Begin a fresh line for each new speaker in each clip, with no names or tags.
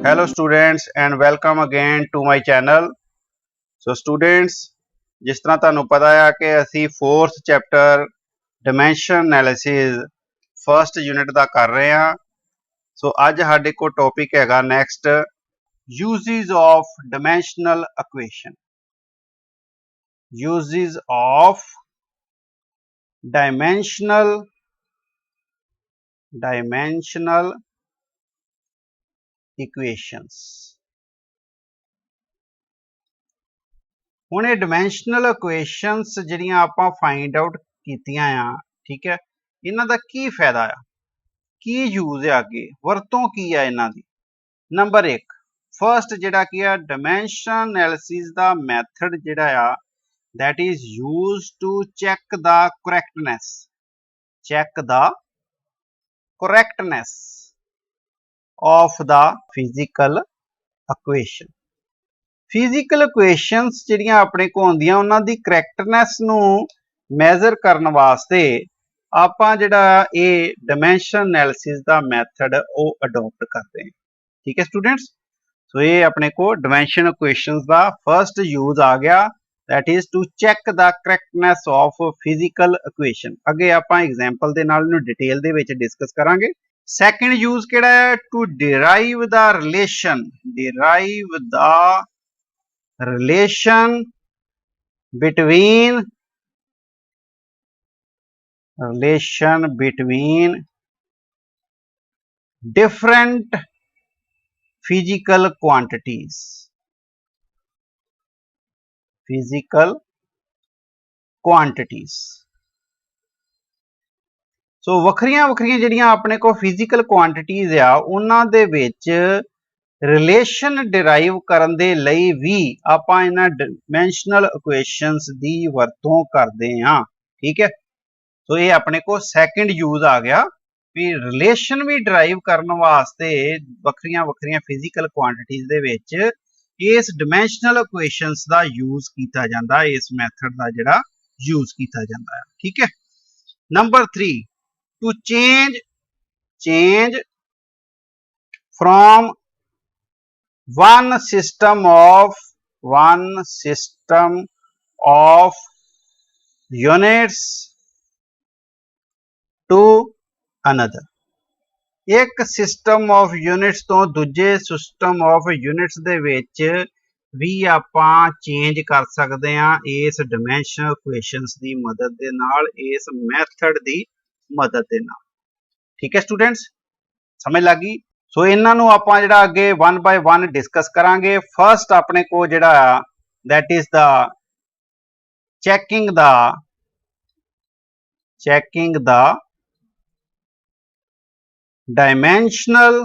Hello students and welcome again to my channel. So students, जिस तरह ਤੁਹਾਨੂੰ ਪਤਾ ਆ ਕਿ ਅਸੀਂ 4th chapter dimension analysis first unit ਦਾ ਕਰ ਰਹੇ ਹਾਂ। ਸੋ ਅੱਜ ਸਾਡੇ ਕੋਲ ਟੌਪਿਕ ਹੈਗਾ next uses of dimensional equation. Uses of dimensional equations। ਹੁਣ ਇਹ ਡਾਈਮੈਂਸ਼ਨਲ ਇਕੁਏਸ਼ਨਸ ਜਿਹੜੀਆਂ ਆਪਾਂ ਫਾਈਂਡ ਆਊਟ ਕੀਤੀਆਂ ਆ, ਠੀਕ ਹੈ, ਇਹਨਾਂ ਦਾ ਕੀ ਫਾਇਦਾ ਆ, ਕੀ ਯੂਜ਼ ਆ, ਅੱਗੇ ਵਰਤੋਂ ਕੀ ਆ ਇਹਨਾਂ ਦੀ। ਨੰਬਰ 1 ਫਰਸਟ ਜਿਹੜਾ ਕੀ ਆ ਡਾਈਮੈਂਸ਼ਨ ਐਨਾਲਿਸਿਸ ਦਾ ਮੈਥਡ ਜਿਹੜਾ ਆ that is used to check the correctness of the physical equation। Physical equations ਜਿਹੜੀਆਂ ਆਪਣੇ ਕੋਲ ਹੁੰਦੀਆਂ ਉਹਨਾਂ ਦੀ ਕਰੈਕਟਨੈਸ ਨੂੰ ਮੈਜ਼ਰ ਕਰਨ ਵਾਸਤੇ ਆਪਾਂ ਜਿਹੜਾ ਇਹ ਡਾਈਮੈਂਸ਼ਨ ਐਨਾਲਿਸਿਸ ਦਾ ਮੈਥਡ ਉਹ ਅਡਾਪਟ ਕਰਦੇ ਹਾਂ, ਠੀਕ ਹੈ ਸਟੂਡੈਂਟਸ। ਸੋ ਇਹ ਆਪਣੇ ਕੋਲ ਡਾਈਮੈਂਸ਼ਨ ਇਕੁਏਸ਼ਨਸ ਦਾ ਫਰਸਟ ਯੂਜ਼ ਆ ਗਿਆ, that is to check the correctness of physical equation। ਅੱਗੇ ਆਪਾਂ ਐਗਜ਼ਾਮਪਲ ਦੇ ਨਾਲ ਇਹਨੂੰ ਡਿਟੇਲ ਦੇ ਵਿੱਚ ਡਿਸਕਸ ਕਰਾਂਗੇ। ਸੈਕੰਡ ਯੂਜ਼ ਕਿਹੜਾ ਹੈ, to derive the relation between different physical quantities। ਸੋ ਵੱਖਰੀਆਂ ਜਿਹੜੀਆਂ ਆਪਣੇ ਕੋਲ ਫਿਜ਼ੀਕਲ ਕੁਆਂਟੀਟੀਜ਼ ਆ ਉਹਨਾਂ ਦੇ ਵਿੱਚ ਰਿਲੇਸ਼ਨ ਡਿਰਾਈਵ ਕਰਨ ਦੇ ਲਈ ਵੀ ਆਪਾਂ ਇਹਨਾਂ ਡਾਈਮੈਂਸ਼ਨਲ ਇਕੁਏਸ਼ਨਸ ਦੀ ਵਰਤੋਂ ਕਰਦੇ ਹਾਂ, ਠੀਕ ਹੈ। ਸੋ ਇਹ ਆਪਣੇ ਕੋਲ ਸੈਕੰਡ ਯੂਜ਼ ਆ ਗਿਆ ਵੀ ਰਿਲੇਸ਼ਨ ਵੀ ਡਿਰਾਈਵ ਕਰਨ ਵਾਸਤੇ ਵੱਖਰੀਆਂ ਫਿਜ਼ੀਕਲ ਕੁਆਂਟੀਟੀਜ਼ ਦੇ ਵਿੱਚ ਇਸ ਡਾਈਮੈਂਸ਼ਨਲ ਇਕੁਏਸ਼ਨਸ ਦਾ ਯੂਜ਼ ਕੀਤਾ ਜਾਂਦਾ, ਇਸ ਮੈਥਡ ਦਾ ਜਿਹੜਾ ਯੂਜ਼ ਕੀਤਾ ਜਾਂਦਾ ਹੈ, ਠੀਕ ਹੈ। Number 3 to change from one system of units to another। ਇੱਕ ਸਿਸਟਮ ਆਫ ਯੂਨਿਟਸ ਤੋਂ ਦੂਜੇ ਸਿਸਟਮ ਆਫ ਯੂਨਿਟਸ ਦੇ ਵਿੱਚ ਵੀ ਆਪਾਂ ਚੇਂਜ ਕਰ ਸਕਦੇ ਹਾਂ ਇਸ ਡਾਈਮੈਂਸ਼ਨਲ ਇਕੁਏਸ਼ਨਸ ਦੀ ਮਦਦ ਦੇ ਨਾਲ, ਇਸ ਮੈਥਡ ਦੀ ਮਦਦ ਦੇ ਨਾਲ, ਠੀਕ ਹੈ ਸਟੂਡੈਂਟਸ, ਸਮਝ ਲੱਗ ਗਈ। ਸੋ ਇਹਨਾਂ ਨੂੰ ਆਪਾਂ ਜਿਹੜਾ ਅੱਗੇ 1 by 1 ਡਿਸਕਸ ਕਰਾਂਗੇ। ਫਰਸਟ ਆਪਣੇ ਕੋਲ ਜਿਹੜਾ ਆ that is the checking the dimensional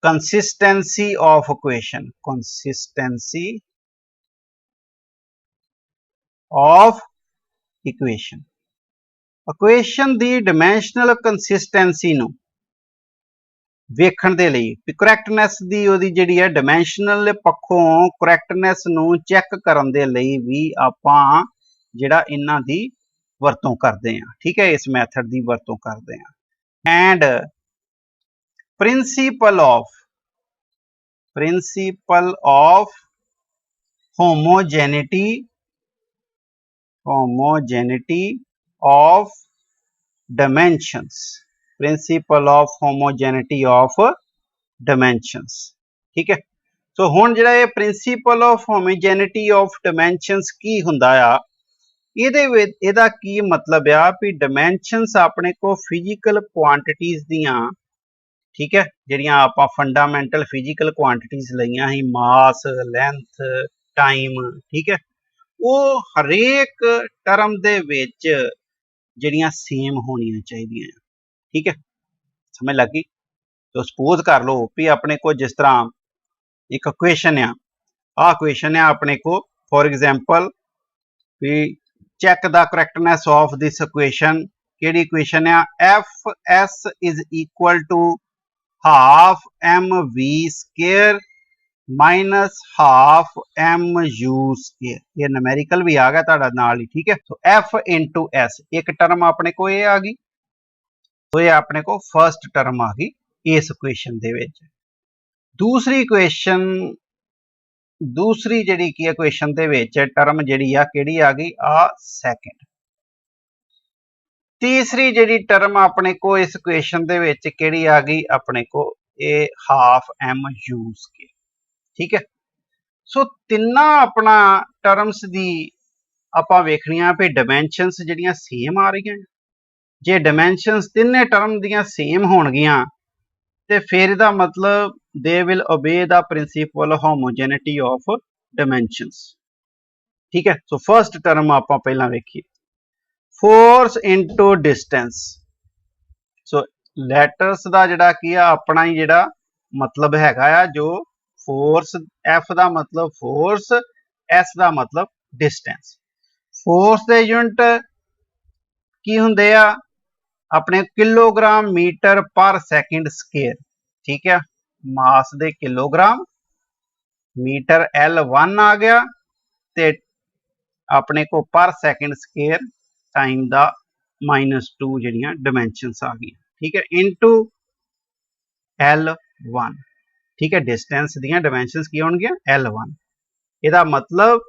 consistency of equation। Equation the dimensional consistency ਨੂੰ ਵੇਖਣ ਦੇ ਲਈ ਕਰੈਕਟਨੈਸ ਦੀ ਉਹਦੀ ਜਿਹੜੀ ਹੈ ਡਾਈਮੈਂਸ਼ਨਲ ਪੱਖੋਂ ਕਰੈਕਟਨੈਸ ਨੂੰ ਚੈੱਕ ਕਰਨ ਦੇ ਲਈ ਵੀ ਆਪਾਂ ਜਿਹੜਾ ਇਹਨਾਂ ਦੀ ਵਰਤੋਂ ਕਰਦੇ ਹਾਂ, ਠੀਕ ਹੈ, ਇਸ ਮੈਥਡ ਦੀ ਵਰਤੋਂ ਕਰਦੇ ਹਾਂ। And principal of homogeneity of dimensions। ਠੀਕ ਹੈ। ਸੋ ਹੁਣ ਜਿਹੜਾ ਇਹ ਪ੍ਰਿੰਸੀਪਲ ਆਫ ਹੋਮੋਜੈਨਿਟੀ ਆਫ ਡਾਈਮੈਂਸ਼ਨਸ ਕੀ ਹੁੰਦਾ ਆ, ਇਹਦੇ ਵਿੱਚ ਇਹਦਾ ਕੀ ਮਤਲਬ ਆ ਵੀ ਡਾਈਮੈਂਸ਼ਨਸ ਆਪਣੇ ਕੋਲ ਫਿਜ਼ੀਕਲ ਕੁਆਂਟੀਟੀਜ਼ ਦੀਆਂ, ਠੀਕ ਹੈ, ਜਿਹੜੀਆਂ ਆਪਾਂ ਫੰਡਾਮੈਂਟਲ ਫਿਜ਼ੀਕਲ ਕੁਆਂਟੀਟੀਜ਼ ਲਈਆਂ ਸੀ, ਮਾਸ, ਲੈਂਥ, ਟਾਈਮ, ਠੀਕ ਹੈ, ਉਹ ਹਰੇਕ ਟਰਮ ਦੇ ਵਿੱਚ ਜਿਹੜੀਆਂ ਸੇਮ ਹੋਣੀਆਂ ਚਾਹੀਦੀਆਂ, ਠੀਕ ਹੈ, ਸਮਝ ਲੱਗ ਗਈ। ਸੋ ਸਪੋਜ਼ ਕਰ ਲਓ ਵੀ ਆਪਣੇ ਕੋਲ ਜਿਸ ਤਰ੍ਹਾਂ ਇੱਕ ਇਕੁਏਸ਼ਨ ਆ, ਆਹ ਇਕੁਏਸ਼ਨ ਆ ਆਪਣੇ ਕੋਲ, for example we check the correctness of this equation. ਕਿਹੜੀ ਇਕੁਏਸ਼ਨ ਆ, Fs is equal to half mv² minus half mu²। ਇਹ ਨੂਮੈਰੀਕਲ ਵੀ ਆ ਗਿਆ ਤੁਹਾਡਾ ਨਾਲ ਹੀ, ਠੀਕ ਹੈ। ਸੋ F into S ਇੱਕ ਟਰਮ ਆਪਣੇ ਕੋਲ ਇਹ ਆ ਗਈ, तो ये अपने को फर्स्ट टर्म आ गई इस इक्वेशन दे विच। दूसरी इक्वेशन दूसरी जिहड़ी की इक्वेशन दे विच टर्म जिहड़ी आ किहड़ी आ गई आ सैकेंड। तीसरी जिहड़ी टर्म अपने को इस इक्वेशन दे विच किहड़ी आ गई अपने को ये हाफ एम यू स्केयर। ठीक है, सो तिन्ना अपना टर्म्स दी आपां वेखणियां भी डायमेंशनस जिहड़ियां सेम आ रही हैं। जे डायमेंशनस तिन्ने टर्म दियां सेम होणगियां ते फिर इहदा मतलब they will obey the principle homogeneity of dimensions. ठीक है, सो फर्स्ट टर्म आपां पहला वेखिए, force into distance. So letters दा जिहड़ा की आ अपना ही जिहड़ा मतलब हैगा आ, जो फोर्स एफ दा मतलब फोर्स, एस दा मतलब डिस्टेंस। फोर्स दे यूनिट की हुंदे आ अपने किलोग्राम मीटर पर सैकेंड स्केयर। ठीक है, मास दे किलोग्राम, मीटर L1 आ गया ते अपने को पर सैकेंड स्केयर टाइम दा -2 जिहड़ियां डायमेंशनस आ गई। ठीक है, इनटू L1। ठीक है, डिस्टेंस दियां डायमेंशनस की होणगियां L1। इहदा मतलब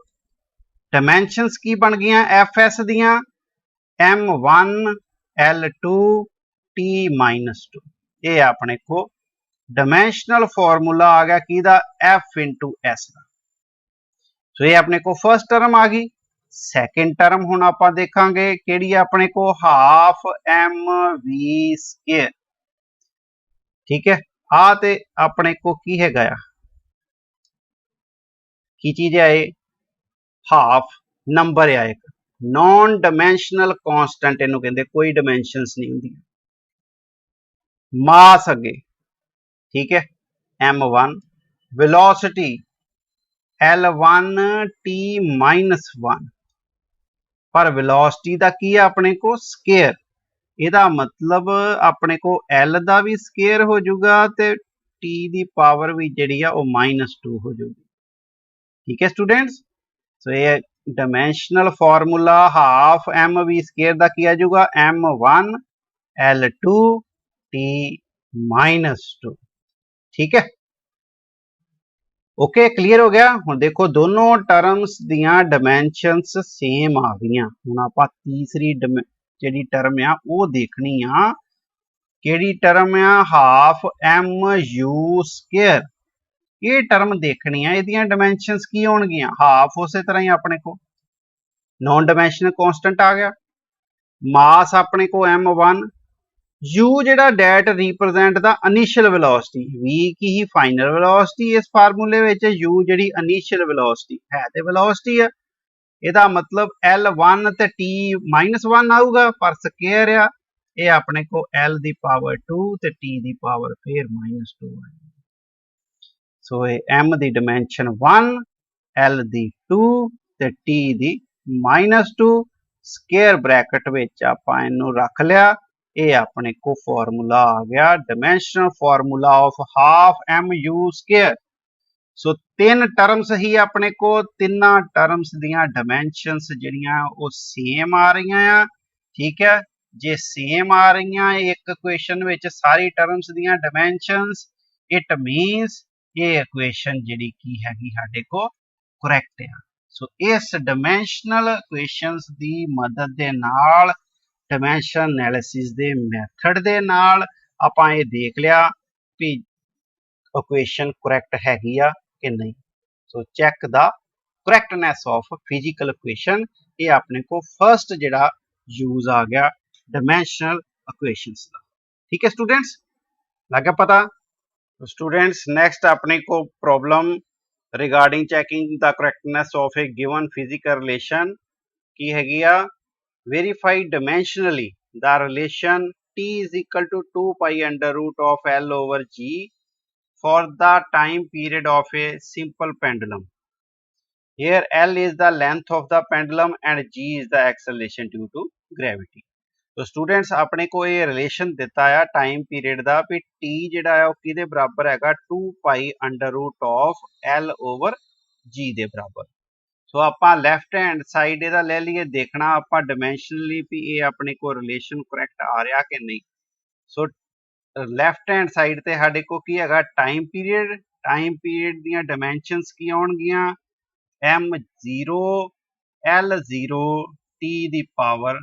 डायमेंशनस की बन गईयां FS दियां M1 L2 T-2। ये अपने को डायमेंशनल फॉर्मूला आ गया किहदा F इंटू S का। सो ये अपने को फर्स्ट टर्म आ गई। सैकेंड टर्म हुण आपां देखांगे किहड़ी अपने को हाफ एम वी स्केयर। ठीक है, आ ते अपने को की हैगा आ, की चीज है ये, हाफ नंबर है एक नॉन डायमेंशनल कांस्टेंट, इनू कहंदे कोई डायमेंशनस नहीं हुंदी। मास अगे, ठीक है, M1, वेलोसिटी L1 T-1, पर वेलोसिटी दा की है अपने को स्केयर। इहदा मतलब अपने को L दा भी स्केयर हो जाऊगा ते T दी पावर भी जिहड़ी आ वो -2 हो जाऊगी। ठीक है स्टूडेंट्स, सो ये dimensional formula half M V square दा की आ जाऊगा M1 L2 T-2। ठीक है, ओके, क्लीयर हो गया। हुण देखो दोनों टर्म्स दियां डायमेंशनस सेम आ गईयां। हुण आपां तीसरी जिहड़ी टर्म आ वो देखनी आ, किहड़ी टर्म आ, हाफ एम यू स्केयर। ये टर्म देखनी है, इहदियां डायमेंशनस की होणगियां हाफ, उसे तरह ही अपने को नॉन डायमेंशनल कांस्टेंट आ गया। मास अपने को M1, U जिहड़ा that represent the initial velocity, V की ही फाइनल वेलोसिटी। इस फार्मूले विच U जिहड़ी इनिशियल वेलोसिटी है ते वेलोसिटी है, इहदा मतलब L1 ते T-1 आऊगा पर स्केयर आ, ये अपने को L दी पावर 2 ते T दी पावर फिर -2 आएगी। सो M दी डायमेंशन 1, L दी 2 ते T दी -2। स्केयर ब्रैकेट विच आपां इहनूं रख लिया। ये अपने को फॉर्मूला आ गया dimensional formula of half M U square. So तीन टर्म्स ही अपने को, तिना टर्म्स दियां डायमेंशनस जिहड़ियां वो सेम आ रही हैं। ठीक है, जे सेम आ रही हैं एक इक्वेशन विच सारी टर्म्स दियां डायमेंशनस, इट मीनस ये इक्वेशन जिहड़ी की हैगी साडे को करैक्ट है। सो इस डायमेंशनल इक्वेशनस दी मदद दे नाल डायमेंशन एनालिसिस दे मैथड दे नाल आपां ये देख लिया कि इक्वेशन करैक्ट हैगी आ कि नहीं। So check the correctness of physical equation. ये अपने को फर्स्ट जिहड़ा यूज आ गया डायमेंशनल इक्वेशंस दा। ठीक है स्टूडेंट्स, लग गया पता। स्टूडेंट्स नेक्स्ट अपने को problem regarding checking the correctness of a given physical relation की हैगी आ, verify dimensionally the relation t is equal to 2 pi under root of L over G for the time period of a simple pendulum. Here L is the length of the pendulum and G is the acceleration due to gravity. तो students अपने को ये relation दिता है time period का भी t जिहड़ा है किहदे बराबर हैगा 2 pi under root of L over G दे बराबर। सो आपां लैफ्ट हैंड साइड इहदा ले लीए, देखना आपां डायमेंशनली भी ये अपने को रिलेशन करैक्ट आ रहा कि नहीं। सो लैफ्ट हैंड साइड ते साडे को की हैगा टाइम पीरियड दीयां डायमेंशनस की आउणगियां m0 l0 t दी पावर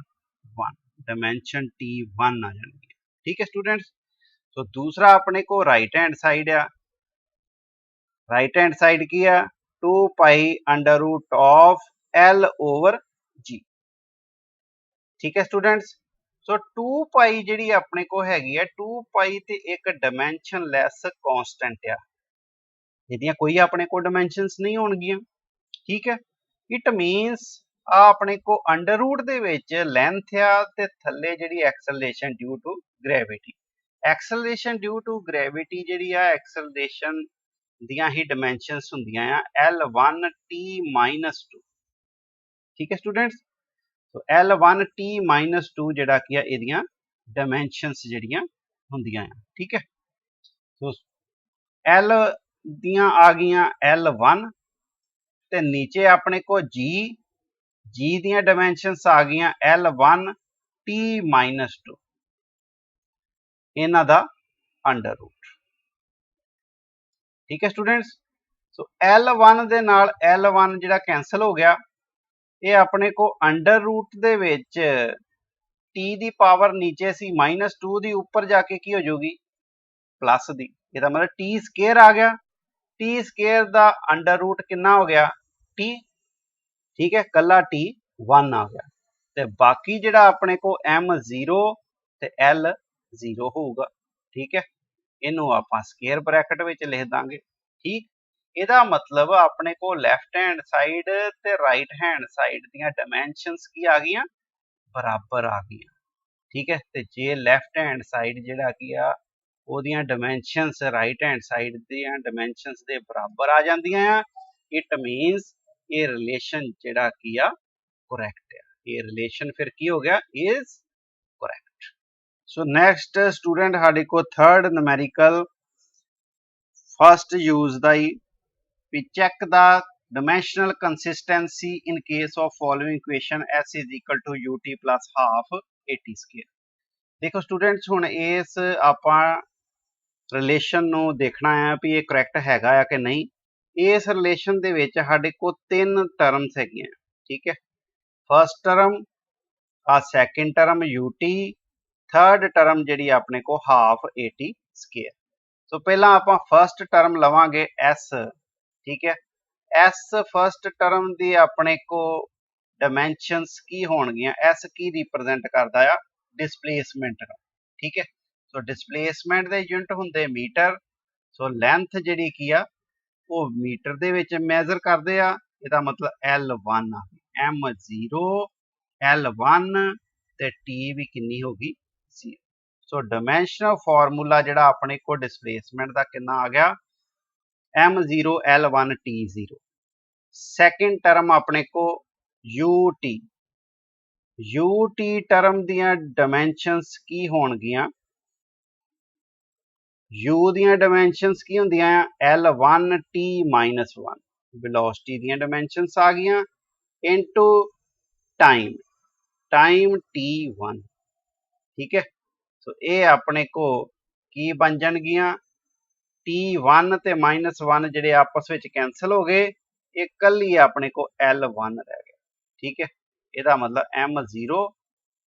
1 डायमेंशन t1 आ जाएगी। ठीक है स्टूडेंट्स। तो दूसरा अपने को राइट हैंड साइड आ, राइट हैंड साइड की है 2 pi under root of l over g। ठीक है स्टूडेंट्स। सो 2 पाई जी अपने को हैगी है 2 पाई ते एक डायमेंशन लैस कांस्टेंट आ, ਇਹਦੀਆਂ कोई अपने को डायमेंशनस नहीं होणगियां। ठीक है, इट मीनस अपने को अंडर रूट दे विच लेंथ आ ते थल्ले जिहड़ी acceleration due to gravity, acceleration due to gravity जिहड़ी आ एक्सेलरेशन दियां ही डायमेंशनस हुंदियां आ L1t-2। ठीक है स्टूडेंट्स। तो L1t-2 जिहड़ा की आ इहदियां डायमेंशनस जिहड़ियां हुंदियां आ। ठीक है, तो L दियां आ गईयां L1 ते नीचे अपने को जी दियां डायमेंशनस आ गईयां L1t-2 इन्हां दा अंडर रूट। ठीक है स्टूडेंट्स। सो L1 दे नाल L1 जिहड़ा कैंसल हो गया, ये अपने को अंडर रूट दे विच t दी पावर नीचे सी -2 दी ऊपर जाके की हो जाऊगी प्लस दी, ਇਹਦਾ मतलब t स्क्वायर आ गया, t स्क्वायर दा अंडर रूट कितना हो गया t। ठीक है, कला t1 आ गया ते बाकी जिहड़ा अपने को m0 ते l0 होगा। ठीक है, इनू आपां स्क्वायर ब्रैकेट विच लिख दांगे। ठीक, ਇਹਦਾ मतलब अपने को लैफ्ट हैंड साइड ते राइट हैंड साइड दियां डायमेंशनस की आ गईयां बराबर आ गईयां। ठीक है, ते जे लैफ्ट हैंड साइड जिहड़ा की आ ਉਹਦੀਆਂ ਡਾਇਮੈਂਸ਼ਨਸ ਰਾਈਟ ਹੈਂਡ ਸਾਈਡ ਦੀਆਂ ਡਾਇਮੈਂਸ਼ਨਸ ਦੇ ਬਰਾਬਰ ਆ ਜਾਂਦੀਆਂ ਆ, ਇਟ ਮੀਨਸ ਇਹ ਰਿਲੇਸ਼ਨ ਜਿਹੜਾ ਕੀ ਆ ਕਰੈਕਟ ਆ। ਇਹ ਰਿਲੇਸ਼ਨ ਫਿਰ ਕੀ ਹੋ ਗਿਆ is correct. So next student ਸਾਡੇ ਕੋ ਥਰਡ ਨੂਮੈਰੀਕਲ ਫਸਟ ਯੂਜ਼ ਦਾ ਹੀ ਵੀ ਚੈੱਕ ਦਾ dimensional consistency in case of following equation s is equal to ut plus half at square। देखो स्टूडेंट्स हुण इस आपां रिलेशन ਨੂੰ देखना है भी ये करैक्ट हैगा या कि नहीं। इस रिलेशन ਦੇ ਵਿੱਚ ਸਾਡੇ ਕੋਲ ਤਿੰਨ ਟਰਮਸ ਹੈਗੀਆਂ। ठीक है, फर्स्ट टर्म आ second term ut, third term ਜਿਹੜੀ ਆਪਣੇ को हाफ at स्क्वायर। सो पहला ਆਪਾਂ फर्स्ट टर्म लवांगे s। ठीक है, s फर्स्ट टर्म ਦੀ ਆਪਣੇ को डायमेंशनस की होणगीਆਂ, s की रिप्रेजेंट करदा आ डिस्प्लेसमेंट ਨੂੰ। ठीक है, सो डिस्प्लेसमेंट ਦੇ यूनिट ਹੁੰਦੇ मीटर। सो लेंथ ਜਿਹੜੀ ਕੀ ਆ ਉਹ मीटर ਦੇ ਵਿੱਚ ਮੈਜ਼ਰ ਕਰਦੇ ਆ, ਇਹਦਾ ਮਤਲਬ L1 ਆ, m0 L1 ਤੇ t ਵੀ ਕਿੰਨੀ ਹੋ ਗਈ 0। ਸੋ ਡਾਇਮੈਂਸ਼ਨਲ ਫਾਰਮੂਲਾ ਜਿਹੜਾ ਆਪਣੇ ਕੋ ਡਿਸਪਲੇਸਮੈਂਟ ਦਾ ਕਿੰਨਾ ਆ ਗਿਆ m0 L1 t0। Second term ਆਪਣੇ ਕੋ ut ਟਰਮ ਦੀਆਂ ਡਾਇਮੈਂਸ਼ਨਸ ਕੀ ਹੋਣਗੀਆਂ, u ਦੀਆਂ ਡਾਇਮੈਂਸ਼ਨਸ ਕੀ ਹੁੰਦੀਆਂ ਆ L1t-1, ਵੈਲੋਸਿਟੀ ਦੀਆਂ ਡਾਇਮੈਂਸ਼ਨਸ ਆ ਗਈਆਂ ਇਨਟੂ टाइम t1। ठीक है, सो ये अपने को की बन जाएगियां t1 ते -1 जिहड़े आपस में कैंसल हो गए, ये कल ही अपने को L1 रह गया। ठीक है, ਇਹਦਾ मतलब m0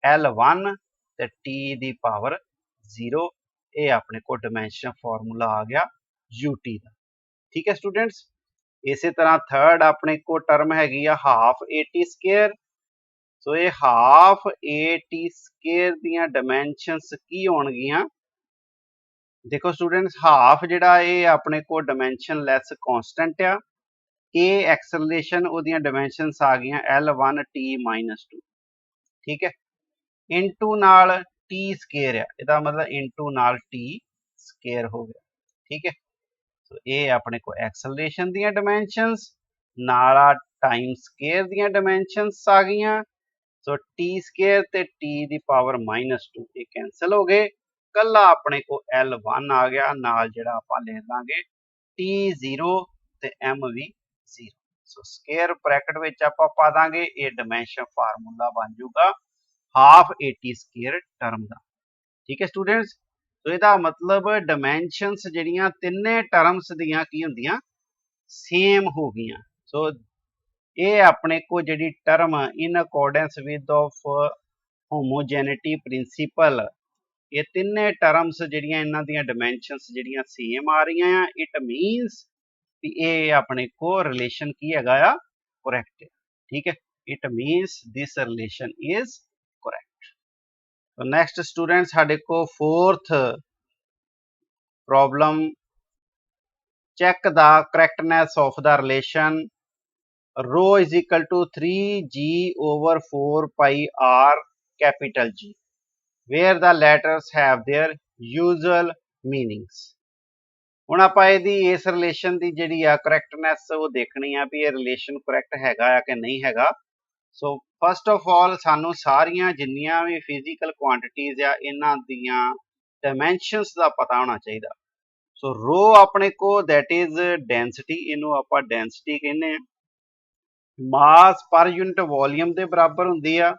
L1 ते t दी पावर 0, ये अपने को डायमेंशन फार्मूला आ गया ut का। ठीक है स्टूडेंट्स, इसी तरह थर्ड अपने को टर्म हैगी आ हाफ at स्क्वायर। सो ये हाफ at स्क्वायर दियां डायमेंशनस की होणगियां, देखो स्टूडेंट्स हाफ जिहड़ा ये अपने को डायमेंशन लैस कांस्टेंट आ, ये एक्सेलरेशन ओदियां डायमेंशनस आ गईयां L1t-2। ठीक है, इनटू नाल t स्क्वायर आ, इसदा मतलब इनटू नाल t स्क्वायर हो गया। ठीक है, तो ये अपने को एक्सेलरेशन दियां डायमेंशनस नाल टाइम स्क्वायर दियां डायमेंशनस आ गईयां। सो टी स्क्वायर ते टी दी पावर -2 ये कैंसल हो गए, कला अपने को L1 आ गया, नाल जिहड़ा आपां लिख दांगे t0 ते m भी 0। सो स्क्वायर ब्रैकेट विच आपां पा दांगे, ये डायमेंशन फार्मूला बन जाऊगा हाफ at स्क्वायर टर्म का। ठीक है स्टूडेंट्स, तो ਇਹਦਾ मतलब ਡਾਈਮੈਂਸ਼ਨਸ ਜਿਹੜੀਆਂ ਤਿੰਨੇ ਟਰਮਸ ਦੀਆਂ ਕੀ ਹੁੰਦੀਆਂ ਸੇਮ ਹੋ ਗਈਆਂ। ਸੋ ਇਹ ਆਪਣੇ ਕੋ ਜਿਹੜੀ term in accordance with of homogeneity principle, ਇਹ ਤਿੰਨੇ ਟਰਮਸ ਜਿਹੜੀਆਂ ਇਹਨਾਂ ਦੀਆਂ ਡਾਈਮੈਂਸ਼ਨਸ ਜਿਹੜੀਆਂ ਸੇਮ ਆ ਰਹੀਆਂ ਆ, ਇਟ ਮੀਨਸ ਵੀ ਇਹ ਆਪਣੇ ਕੋ ਰਿਲੇਸ਼ਨ ਕੀ ਹੈਗਾ ਆ ਕਰੈਕਟ ਹੈ। ਠੀਕ ਹੈ, it means this relation is correct. तो नेक्स्ट स्टूडेंट साडे को fourth problem, check the correctness of the relation rho is equal to 3g over 4 pi r capital G where the letters have their usual meanings। ਹੁਣ ਆਪਾਂ ਇਹਦੀ ਇਸ relation ਦੀ ਜਿਹੜੀ ਆ ਕਰੈਕਟਨੈਸ ਉਹ ਦੇਖਣੀ ਆ ਵੀ ਇਹ ਰਿਲੇਸ਼ਨ ਕਰੈਕਟ ਹੈਗਾ ਆ ਕਿ ਨਹੀਂ ਹੈਗਾ। ਸੋ ਫਸਟ ਆਫ ਆਲ ਸਾਨੂੰ ਸਾਰੀਆਂ ਜਿੰਨੀਆਂ ਵੀ ਫਿਜ਼ੀਕਲ ਕੁਆਂਟੀਟੀਜ਼ ਆ ਇਹਨਾਂ ਦੀਆਂ ਡਾਈਮੈਂਸ਼ਨਸ ਦਾ ਪਤਾ ਹੋਣਾ ਚਾਹੀਦਾ। ਸੋ ਰੋ ਆਪਣੇ ਕੋ ਦੈਟ ਇਜ਼ ਡੈਂਸਿਟੀ, ਇਹਨੂੰ ਆਪਾਂ ਡੈਂਸਿਟੀ ਕਹਿੰਦੇ ਆ। ਮਾਸ ਪਰ ਯੂਨਿਟ ਵੋਲੀਅਮ ਦੇ ਬਰਾਬਰ ਹੁੰਦੀ ਆ,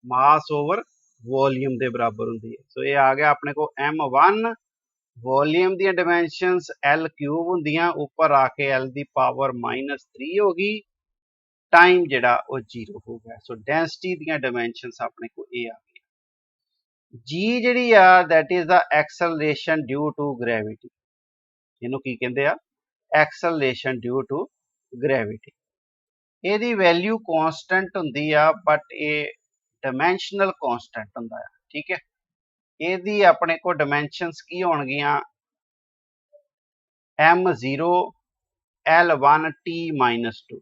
ਮਾਸ ਓਵਰ ਵੋਲੀਅਮ ਦੇ ਬਰਾਬਰ ਹੁੰਦੀ ਹੈ। ਸੋ ਇਹ ਆ ਗਿਆ ਆਪਣੇ ਕੋ m1। वॉल्यूम ਦੀਆਂ ਡਾਈਮੈਂਸ਼ਨਸ L ਕਿਊਬ ਹੁੰਦੀਆਂ, ਉੱਪਰ ਆ ਕੇ L ਦੀ ਪਾਵਰ -3 ਹੋ ਗਈ, ਟਾਈਮ ਜਿਹੜਾ ਉਹ 0 ਹੋ ਗਿਆ। ਸੋ ਡੈਂਸਿਟੀ ਦੀਆਂ ਡਾਈਮੈਂਸ਼ਨਸ ਆਪਣੇ ਕੋ ਇਹ ਆ ਗਈ। G ਜਿਹੜੀ ਆ that is the acceleration due to gravity, ਇਹਨੂੰ ਕੀ ਕਹਿੰਦੇ ਆ ਐਕਸਲਰੇਸ਼ਨ ਡਿਊ ਟੂ ਗ੍ਰੈਵਿਟੀ। ਇਹਦੀ ਵੈਲਿਊ ਕਾਂਸਟੈਂਟ ਹੁੰਦੀ ਆ ਬਟ ਇਹ ਡਾਈਮੈਂਸ਼ਨਲ ਕਾਂਸਟੈਂਟ ਹੁੰਦਾ ਆ। ਠੀਕ ਹੈ, ਇਹਦੀ ਆਪਣੇ ਕੋ ਡਾਈਮੈਂਸ਼ਨਸ ਕੀ ਹੋਣਗੀਆਂ m0 L1 t-2,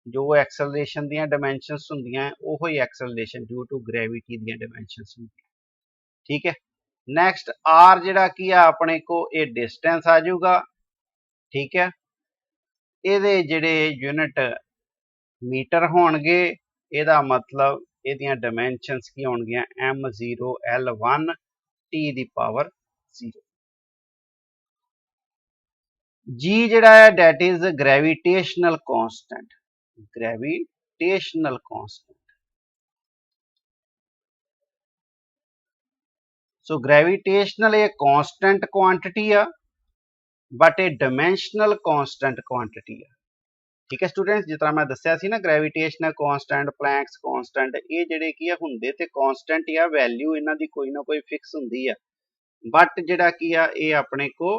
ਜੋ ਐਕਸਲਰੇਸ਼ਨ ਦੀਆਂ ਡਾਈਮੈਂਸ਼ਨਸ ਹੁੰਦੀਆਂ ਉਹ ਹੀ ਐਕਸਲਰੇਸ਼ਨ ਡਿਊ ਟੂ ਗ੍ਰੈਵਿਟੀ ਦੀਆਂ ਡਾਈਮੈਂਸ਼ਨਸ ਹੁੰਦੀਆਂ। ਠੀਕ ਹੈ, ਨੈਕਸਟ r ਜਿਹੜਾ ਕੀ ਆ ਆਪਣੇ ਕੋ ਇਹ ਡਿਸਟੈਂਸ ਆ ਜਾਊਗਾ। ਠੀਕ ਹੈ, ਇਹਦੇ ਜਿਹੜੇ ਯੂਨਿਟ ਮੀਟਰ ਹੋਣਗੇ, ਇਹਦਾ ਮਤਲਬ ਇਹਦੀਆਂ ਡਾਈਮੈਂਸ਼ਨਸ ਕੀ ਹੋਣਗੀਆਂ m0 L1 t⁻0। G ਜਿਹੜਾ ਹੈ that is gravitational constant, gravitational constant. So gravitational ਇਹ ਕਾਂਸਟੈਂਟ ਕੁਆਂਟੀਟੀ ਆ ਬਟ ਇਹ ਡਾਈਮੈਂਸ਼ਨਲ ਕਾਂਸਟੈਂਟ ਕੁਆਂਟੀਟੀ ਆ। ਠੀਕ ਹੈ ਸਟੂਡੈਂਟਸ, ਜਿਸ ਤਰ੍ਹਾਂ ਮੈਂ ਦੱਸਿਆ ਸੀ ਨਾ ਗ੍ਰੈਵਿਟੇਸ਼ਨਲ ਕਾਂਸਟੈਂਟ, ਪਲੈਂਕਸ ਕਾਂਸਟੈਂਟ, ਇਹ ਜਿਹੜੇ ਕੀ ਆ ਹੁੰਦੇ ਤੇ ਕਾਂਸਟੈਂਟ ਆ, ਵੈਲਿਊ ਇਹਨਾਂ ਦੀ ਕੋਈ ਨਾ ਕੋਈ ਫਿਕਸ ਹੁੰਦੀ ਆ ਬਟ ਜਿਹੜਾ ਕੀ ਆ ਇਹ ਆਪਣੇ ਕੋ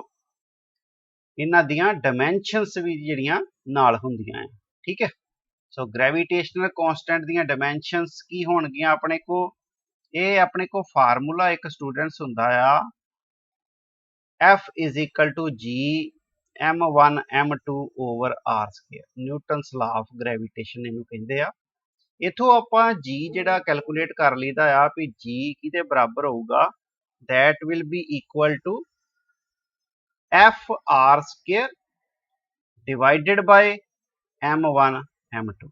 ਇਹਨਾਂ ਦੀਆਂ ਡਾਈਮੈਂਸ਼ਨਸ ਵੀ ਜਿਹੜੀਆਂ ਨਾਲ ਹੁੰਦੀਆਂ ਆ। ਠੀਕ ਹੈ, ਸੋ ਗ੍ਰੈਵਿਟੇਸ਼ਨਲ ਕਾਂਸਟੈਂਟ ਦੀਆਂ ਡਾਈਮੈਂਸ਼ਨਸ ਕੀ ਹੋਣਗੀਆਂ ਆਪਣੇ ਕੋ, ਇਹ ਆਪਣੇ ਕੋ ਫਾਰਮੂਲਾ ਇੱਕ ਸਟੂਡੈਂਟਸ ਹੁੰਦਾ ਆ F is equal to G m1 m2 over r square, Newton's law of gravitation ਇਹਨੂੰ ਕਹਿੰਦੇ ਆ। ਇਥੋਂ ਆਪਾਂ G ਜਿਹੜਾ ਕੈਲਕੂਲੇਟ ਕਰ ਲਈਦਾ ਆ ਵੀ G ਕਿਹਦੇ ਬਰਾਬਰ ਹੋਊਗਾ, that will be equal to F r square divided by m1 m2।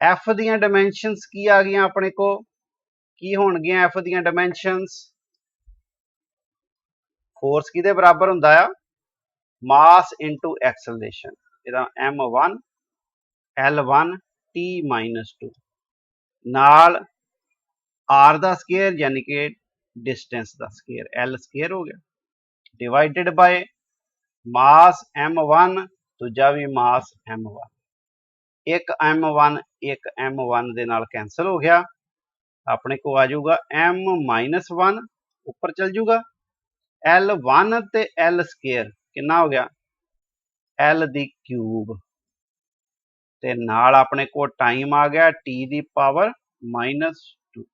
F ਦੀਆਂ ਡਾਈਮੈਂਸ਼ਨਸ ਕੀ ਆ ਗਈਆਂ ਆਪਣੇ ਕੋ, ਕੀ ਹੋਣਗੀਆਂ F ਦੀਆਂ ਡਾਈਮੈਂਸ਼ਨਸ, ਫੋਰਸ ਕਿਹਦੇ ਬਰਾਬਰ ਹੁੰਦਾ ਆ ਮਾਸ ਇਨਟੂ ਐਕਸਲਰੇਸ਼ਨ, ਇਹਦਾ m1 L1 t-2 ਨਾਲ r ਦਾ ਸਕੁਅਰ ਯਾਨੀ ਕਿ ਡਿਸਟੈਂਸ ਦਾ ਸਕੁਅਰ L ਸਕੁਅਰ ਹੋ ਗਿਆ, ਡਿਵਾਈਡਡ ਬਾय ਮਾਸ m1 ਦੂਜਾ ਵੀ ਮਾਸ m1, ਇੱਕ m1 ਦੇ ਨਾਲ ਕੈਂਸਲ ਹੋ ਗਿਆ, ਆਪਣੇ ਕੋ ਆ ਜਾਊਗਾ m-1 ਉੱਪਰ ਚਲ ਜਾਊਗਾ, L1 ਤੇ L ਸਕੁਅਰ ਕਿੰਨਾ ਹੋ ਗਿਆ L ਦੀ ਕਿਊਬ, ਤੇ ਨਾਲ ਆਪਣੇ ਕੋ ਟਾਈਮ ਆ ਗਿਆ t ਦੀ power -2,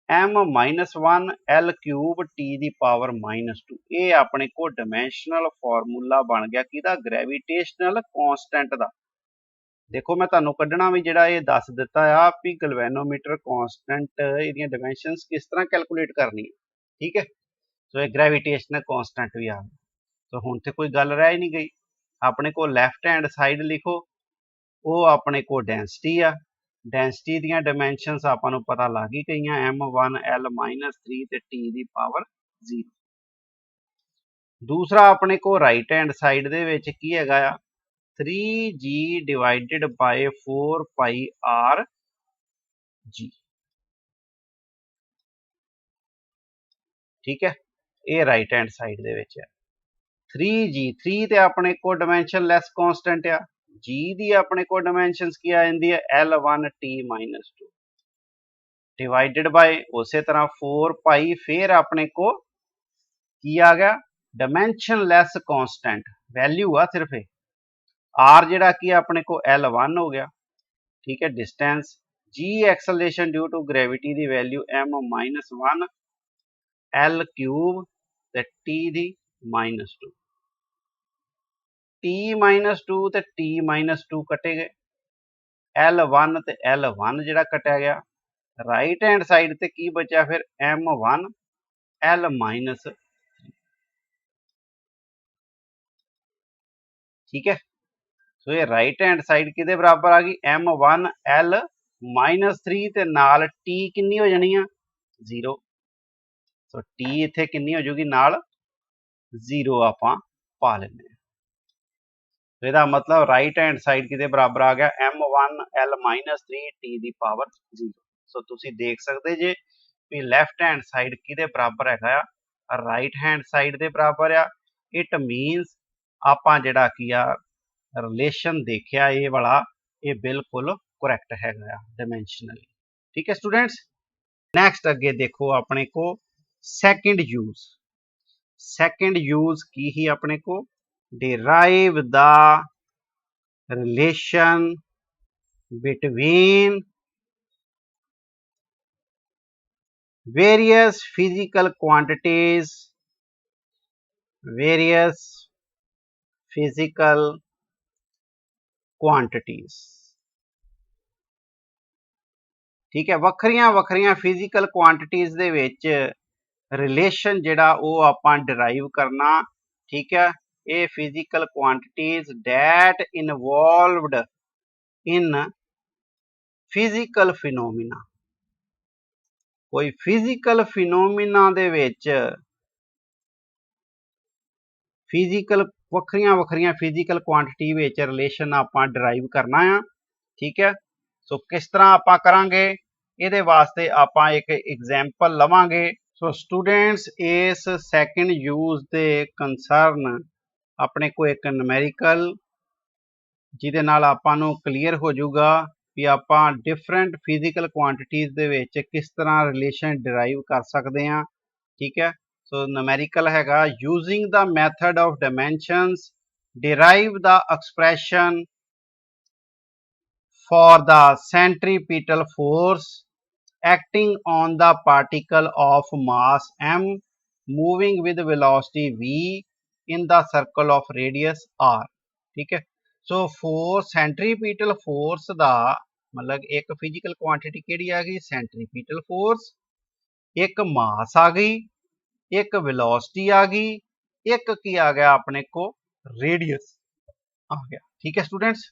m-1 L cube t ਦੀ ਪਾਵਰ -2। ਇਹ ਆਪਣੇ ਕੋ ਡਾਈਮੈਂਸ਼ਨਲ ਫਾਰਮੂਲਾ ਬਣ ਗਿਆ ਕਿਹਦਾ, ਗ੍ਰੈਵਿਟੇਸ਼ਨਲ ਕਾਂਸਟੈਂਟ ਦਾ। ਦੇਖੋ ਮੈਂ ਤੁਹਾਨੂੰ ਕੱਢਣਾ ਵੀ ਜਿਹੜਾ ਇਹ ਦੱਸ ਦਿੱਤਾ ਆ ਵੀ ਗਲਵੈਨੋਮੀਟਰ ਕਾਂਸਟੈਂਟ ਇਹਦੀਆਂ ਡਾਈਮੈਂਸ਼ਨਸ ਕਿਸ ਤਰ੍ਹਾਂ ਕੈਲਕੂਲੇਟ ਕਰਨੀ ਹੈ। ਠੀਕ ਹੈ, ਸੋ ਇਹ ਗ੍ਰੈਵਿਟੇਸ਼ਨਲ ਕਾਂਸਟੈਂਟ ਵੀ ਆ ਗਿਆ। ਸੋ ਹੁਣ ਤੇ ਕੋਈ ਗੱਲ ਰਹਿ ਹੀ ਨਹੀਂ ਗਈ, ਆਪਣੇ ਕੋਲ ਲੈਫਟ ਹੈਂਡ ਸਾਈਡ ਲਿਖੋ, ਉਹ ਆਪਣੇ ਕੋਲ ਡੈਂਸਿਟੀ ਆ, ਡੈਂਸਿਟੀ ਦੀਆਂ ਡਾਈਮੈਂਸ਼ਨਸ ਆਪਾਂ ਨੂੰ ਪਤਾ ਲੱਗ ਹੀ ਗਈਆਂ m1 L-3 ਤੇ t ਦੀ ਪਾਵਰ 0। ਦੂਸਰਾ ਆਪਣੇ ਕੋਲ ਰਾਈਟ ਹੈਂਡ ਸਾਈਡ ਦੇ ਵਿੱਚ ਕੀ ਹੈਗਾ ਆ 3g divided by 4 pi r g। ठीक है, ये राइट हैंड साइड दे विच है। 3g 3 ते अपने को डिमेंशन लैस कॉन्स्टेंट आ, g दी अपने को डिमेंशनस की आ जाती है L1t-2 डिवाइडेड बाय उस तरह 4 पाई, फिर अपने को की आ गया डिमेंशन लैस कॉन्स्टेंट वैल्यू आ सिर्फ r जिहड़ा की अपने को L1 हो गया, ठीक है। Distance g acceleration due to gravity दी वैल्यू m-1 L क्यूब ते t दी -2 t-2 ते t-2 कटे गए, L1 ते L1 जिहड़ा कटिया गया, राइट हैंड साइड ते की बचा फिर m1 L-3, ठीक है। सो ये राइट हैंड साइड किहदे बराबर आ गई m1 L-3 ते नाल t किन्नी हो जानी है 0, सो t इत्थे किन्नी हो जाएगी नाल 0 आपां पा लेने। ਇਹਦਾ मतलब राइट हैंड साइड किहदे बराबर आ गया m1 L-3 t ਦੀ ਪਾਵਰ 0। सो ਤੁਸੀਂ देख सकते जे भी लैफ्ट हैंड साइड किहदे बराबर हैगा आ राइट हैंड साइड दे बराबर आ। इट मीनस आपां जिहड़ा की आ रिलेशन देखिया ये वाला ये बिल्कुल करैक्ट हैगा डायमेंशनली, ठीक है स्टूडेंट्स। नैक्सट अगे देखो अपने को सैकेंड यूज, सैकेंड यूज की ही अपने को derive the relation between various physical quantities, various physical quantities, ठीक है। वखरियां वखरियां फिजिकल क्वांटिटीज दे विच रिलेशन जिहड़ा वो आपां डिराइव करना, ठीक है। ये physical quantities that involved in physical phenomena, कोई फिजिकल फिनोमिना दे विच फिजिकल वखरियां वखरियां फिजिकल क्वांटिटी विच रिलेशन आपां डिराइव करना है, ठीक है। सो किस तरह आपां करांगे, इहदे वास्ते आपां एक एग्जाम्पल लवांगे। सो स्टूडेंट्स इस सैकेंड यूज दे कंसर्न अपने को एक न्यूमेरिकल जिहदे नाल आपां नूं क्लीयर हो जाऊगा भी आपां डिफरेंट फिजिकल क्वांटिटीज दे विच किस तरह रिलेशन डिराइव कर सकते हैं, ठीक है। सो न्यूमेरिकल हैगा using the method of dimensions derive the expression for the centripetal force acting on the particle of mass m moving with velocity v in the circle of radius r, ठीक है। So force centripetal force दा मतलब एक physical quantity केड़ी आ गई centripetal force, एक मास आ गई, एक वेलोसिटी आ गई, एक की आ गया अपने को रेडियस आ गया, ठीक है स्टूडेंट्स।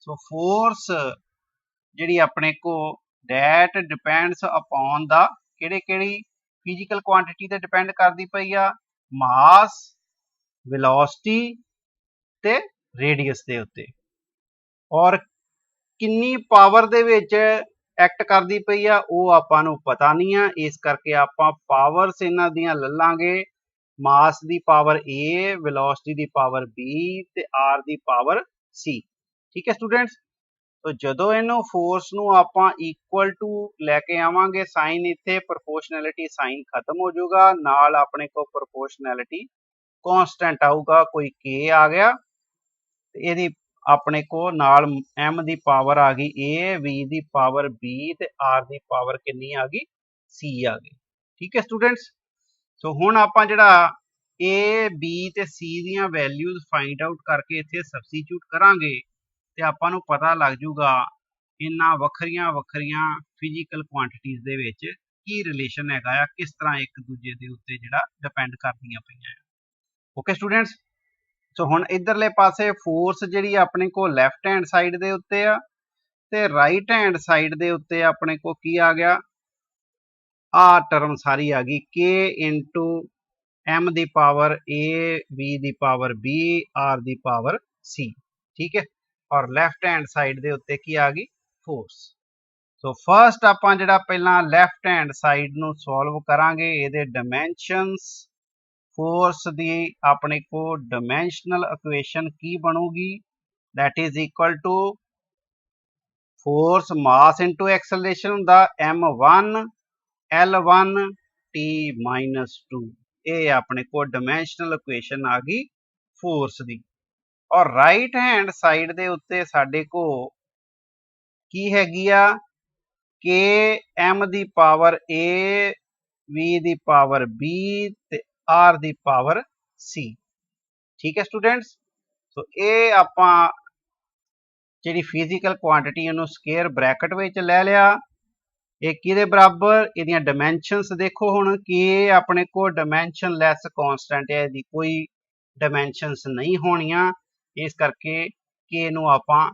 सो फोर्स जिहड़ी अपने को that depends upon the ਕਿਹੜੀ फिजिकल क्वांटिटी ते डिपेंड करदी पई आ मास, वेलोसिटी ते रेडियस दे उत्ते, और किन्नी पावर दे विच एक्ट करदी पई आ ਉਹ ਆਪਾਂ ਨੂੰ पता नहीं आ, इस करके ਆਪਾਂ पावर्स इन्हां दियां ले लांगे मास दी पावर A, वेलोसिटी दी पावर B ते R दी पावर C, ठीक है स्टूडेंट्स। तो जदों इनू फोर्स नू आपां इक्वल टू लैके आवांगे साइन इत्थे प्रोपोर्शनैलिटी साइन खत्म हो जाऊगा, नाल अपने को प्रोपोर्शनैलिटी कांस्टेंट आऊगा, कोई के आ गया इहदी अपने को नाल m दी पावर आ गई a, v the power b ते r दी पावर कितनी आ गई c आ गई, ठीक है स्टूडेंट्स। सो हुण आपां जिहड़ा a, b ते c दियां वैल्यूज फाइंड आउट करके इत्थे सबस्टिट्यूट करांगे ते आपां नूं पता लग जूगा इन्हां वखरियां वखरियां फिजिकल क्वांटिटीज दे विच की रिलेशन हैगा आ, किस तरह एक दूजे दे उत्ते जिहड़ा डिपेंड करदियां पईआं। Okay students. सो हुण इधरले पासे फोर्स जिहड़ी अपने को लैफ्ट हैंड साइड दे उत्ते आ ते राइट हैंड साइड दे उत्ते अपने को की आ गया आ टर्म सारी आ गई के इंटू m दी power a, v the power b, r दी पावर c, ठीक है। और लैफ्ट हैंड साइड दे उत्ते की आ गई फोर्स। सो फर्स्ट आपां जिहड़ा पहला लैफ्ट हैंड साइड नूं सॉल्व करांगे इहदे डायमेंशनस फोर्स दी अपने को डायमेंशनल इक्वेशन की बनूगी that is equal to force mass into acceleration हुंदा m1 l1 t -2 ये अपने को डायमेंशनल इक्वेशन आ गई फोर्स दी। और राइट हैंड साइड दे उत्ते साडे को की हैगी आ के m दी power a v the power b ते r दी पावर c। ठीक है स्टूडेंट्स, सो ये आपां जिहड़ी फिजिकल क्वांटिटी इहनूं स्केयर ब्रैकेट विच ले लिया। ये किहदे बराबर, इहदियां डायमेंशनस देखो हुण कि अपने को डायमेंशन लैस कॉन्स्टेंट है, इहदी कोई डायमेंशनस नहीं होणियां, इस करके के नूं आपां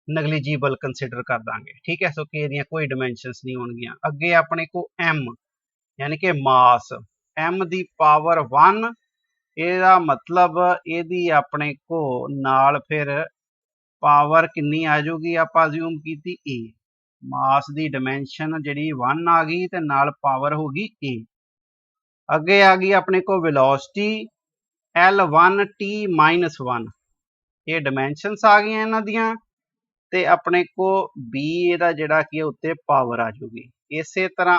नगलीजिबल कंसीडर कर दांगे। ठीक है, सो के दियां कोई डायमेंशनस नहीं होणगियां। अगे अपने को m यानी कि मास m दी पावर 1, ਇਹਦਾ मतलब ਇਹਦੀ ਆਪਣੇ को नाल फिर पावर किन्नी आ जाऊगी, आप अज्यूम की ए मास दी डायमेंशन जी 1 आ गई तो नाल पावर होगी ए। अगे आ गई अपने को वेलोसिटी L1 T -1, ये डायमेंशनस आ गई इन्हां दियां ते अपने को बी ਇਹਦਾ ਜਿਹੜਾ ਕੀ ਉੱਤੇ पावर आ जाऊगी। इसे तरह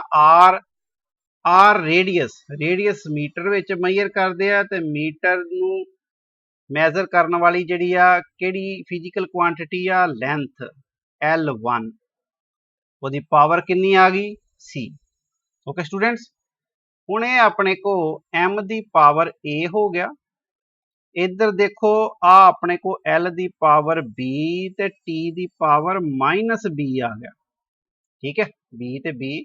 आर रेडियस मीटर विच मेजर करते हैं तो मीटर नूं मैजर करने वाली जिहड़ी आ किहड़ी फिजिकल क्वांटिटी आ लेंथ L1, ਉਹਦੀ पावर किन्नी आ गई C। ओके स्टूडेंट्स, हुण ये अपने को M दी पावर A हो गया, इधर देखो आ अपने को L दी पावर B ते T दी पावर -B आ गया। ठीक है, B ते B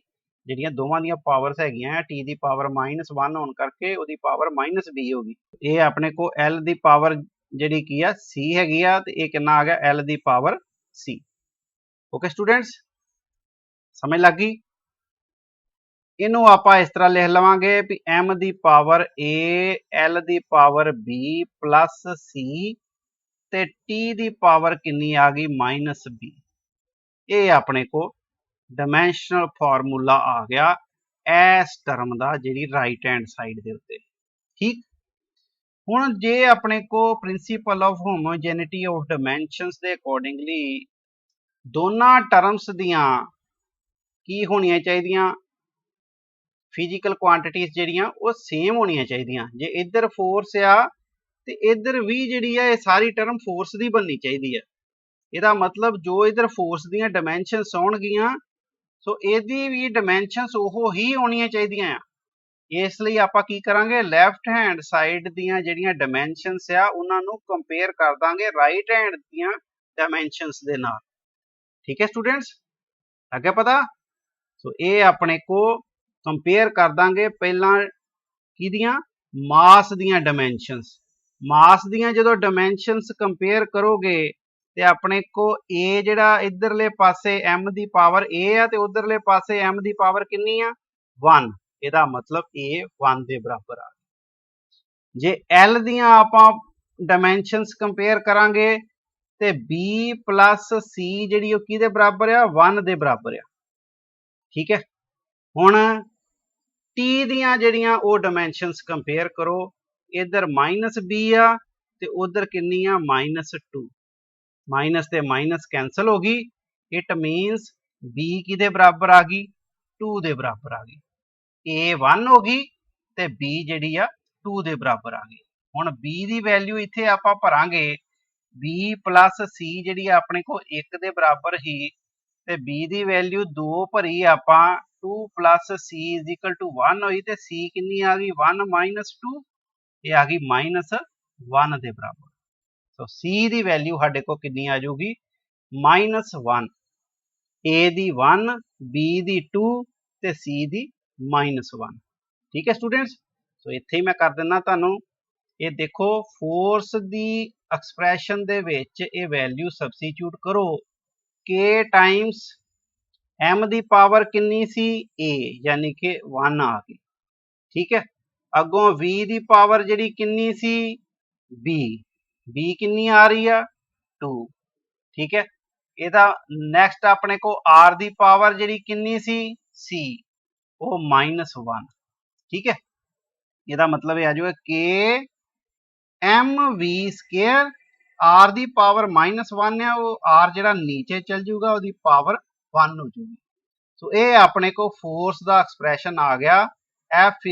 ਜਿਹੜੀਆਂ ਦੋਵਾਂ ਦੀਆਂ ਪਾਵਰਸ ਹੈਗੀਆਂ t ਦੀ ਪਾਵਰ -1 ਹੋਣ ਕਰਕੇ ਉਹਦੀ ਪਾਵਰ -b ਹੋ ਗਈ। ਇਹ ਆਪਣੇ ਕੋ l ਦੀ ਪਾਵਰ ਜਿਹੜੀ ਕੀ ਆ c ਹੈਗੀ ਆ ਤੇ ਇਹ ਕਿੰਨਾ ਆ ਗਿਆ l ਦੀ ਪਾਵਰ c। ਓਕੇ ਸਟੂਡੈਂਟਸ, ਸਮਝ ਲੱਗ ਗਈ। ਇਹਨੂੰ ਆਪਾਂ ਇਸ ਤਰ੍ਹਾਂ ਲਿਖ ਲਵਾਂਗੇ ਵੀ m the power a l the power b plus c ਤੇ t ਦੀ ਪਾਵਰ ਕਿੰਨੀ ਆ ਗਈ -b। ਇਹ ਆਪਣੇ ਕੋ डायमेंशनल फार्मूला आ गया इस टर्म का जी राइट हैंड साइड के उत्ते। ठीक, हुण जे अपने को principal of homogeneity of dimensions के अकॉर्डिंगली दोनों टर्म्स दियां की होनियां चाहिदियां, फिजिकल क्वांटिटीज जिहड़ियां वो सेम होनियां चाहिदियां। जे इधर फोर्स आ ते इधर भी जिहड़ी है सारी टर्म फोर्स की बननी चाहिदी है। ਇਹਦਾ मतलब जो इधर फोर्स दियां डायमेंशनस होणगियां सो ਇਹਦੀ भी डायमेंशनस ਉਹ ही होनियां चाहिदियां आ। ਇਸ ਲਈ ਆਪਾਂ ਕੀ ਕਰਾਂਗੇ, ਲੈਫਟ ਹੈਂਡ ਸਾਈਡ ਦੀਆਂ ਜਿਹੜੀਆਂ ਡਾਇਮੈਂਸ਼ਨਸ ਆ ਉਹਨਾਂ ਨੂੰ ਕੰਪੇਅਰ ਕਰ ਦਾਂਗੇ ਰਾਈਟ ਹੈਂਡ ਦੀਆਂ ਡਾਇਮੈਂਸ਼ਨਸ ਦੇ ਨਾਲ। ਠੀਕ ਹੈ ਸਟੂਡੈਂਟਸ, ਅੱਗੇ ਪਤਾ। ਸੋ ਇਹ ਆਪਣੇ ਕੋ ਕੰਪੇਅਰ ਕਰ ਦਾਂਗੇ ਪਹਿਲਾਂ ਕਿਹਦੀਆਂ, ਮਾਸ ਦੀਆਂ ਡਾਇਮੈਂਸ਼ਨਸ। ਮਾਸ ਦੀਆਂ ਜਦੋਂ ਡਾਇਮੈਂਸ਼ਨਸ ਕੰਪੇਅਰ ਕਰੋਗੇ ਤੇ ਆਪਣੇ को A ਜਿਹੜਾ इधरले पासे m ਦੀ पावर A ਆ ਤੇ ਉਧਰਲੇ पासे m ਦੀ पावर किन्नी आ 1, ਇਹਦਾ मतलब A 1 ਦੇ ਬਰਾਬਰ ਆ। ਜੇ L ਦੀਆਂ ਆਪਾਂ ਡਾਇਮੈਂਸ਼ਨਸ ਕੰਪੇਅਰ ਕਰਾਂਗੇ ਤੇ B plus C ਜਿਹੜੀ ਉਹ ਕਿਹਦੇ ਬਰਾਬਰ ਆ 1 ਦੇ ਬਰਾਬਰ ਆ। ਠੀਕ ਹੈ, ਹੁਣ T ਦੀਆਂ ਜਿਹੜੀਆਂ ਉਹ ਡਾਇਮੈਂਸ਼ਨਸ ਕੰਪੇਅਰ ਕਰੋ, ਇਧਰ -B ਆ ਤੇ ਉਧਰ ਕਿੰਨੀ ਆ -2, माइनस ते माइनस कैंसल होगी। इट मीनस B किदे बराबर आ गई 2 दे बराबर आ गई। A 1 होगी ते B जिहड़ी आ 2 दे बराबर आ गई। हुण B दी वैल्यू इत्थे आपां भरांगे, B प्लस C जिहड़ी अपने को 1 दे बराबर ही ते B दी वैल्यू 2 भरी आपां 2 plus C is equal to 1 होई ते C किन्नी आ गई 1 -2, ये आ गई -1 दे बराबर। तो C की वैल्यू साढ़े को कितनी आ जाऊगी -1, A दी 1, B दी 2 ते C दी -1। ठीक है स्टूडेंट्स, सो इत्थे ही मैं कर देना तुहानू। ये देखो फोर्स की एक्सप्रैशन दे विच ये वैल्यू सबस्टिट्यूट करो, K टाइम्स M दी पावर किन्नी सी A यानी कि 1 आ गई। ठीक है, अगों V दी पावर जिहड़ी किन्नी सी B किन्नी आ रही है 2। ठीक है, ਇਹਦਾ ਨੈਕਸਟ ਆਪਣੇ ਕੋ r ਦੀ ਪਾਵਰ ਜਿਹੜੀ ਕਿੰਨੀ ਸੀ c ਉਹ -1 ਠੀਕ ਹੈ। ਇਹਦਾ ਮਤਲਬ ਇਹ ਆ ਜਾਊਗਾ k mv ਸਕੁਅਰ r ਦੀ ਪਾਵਰ -1 ਆ ਉਹ r ਜਿਹੜਾ ਨੀਚੇ ਚਲ ਜਾਊਗਾ ਉਹਦੀ ਪਾਵਰ 1 ਹੋ ਜਾਊਗੀ। ਸੋ ਇਹ ਆਪਣੇ ਕੋ ਫੋਰਸ ਦਾ ਐਕਸਪ੍ਰੈਸ਼ਨ ਆ ਗਿਆ F =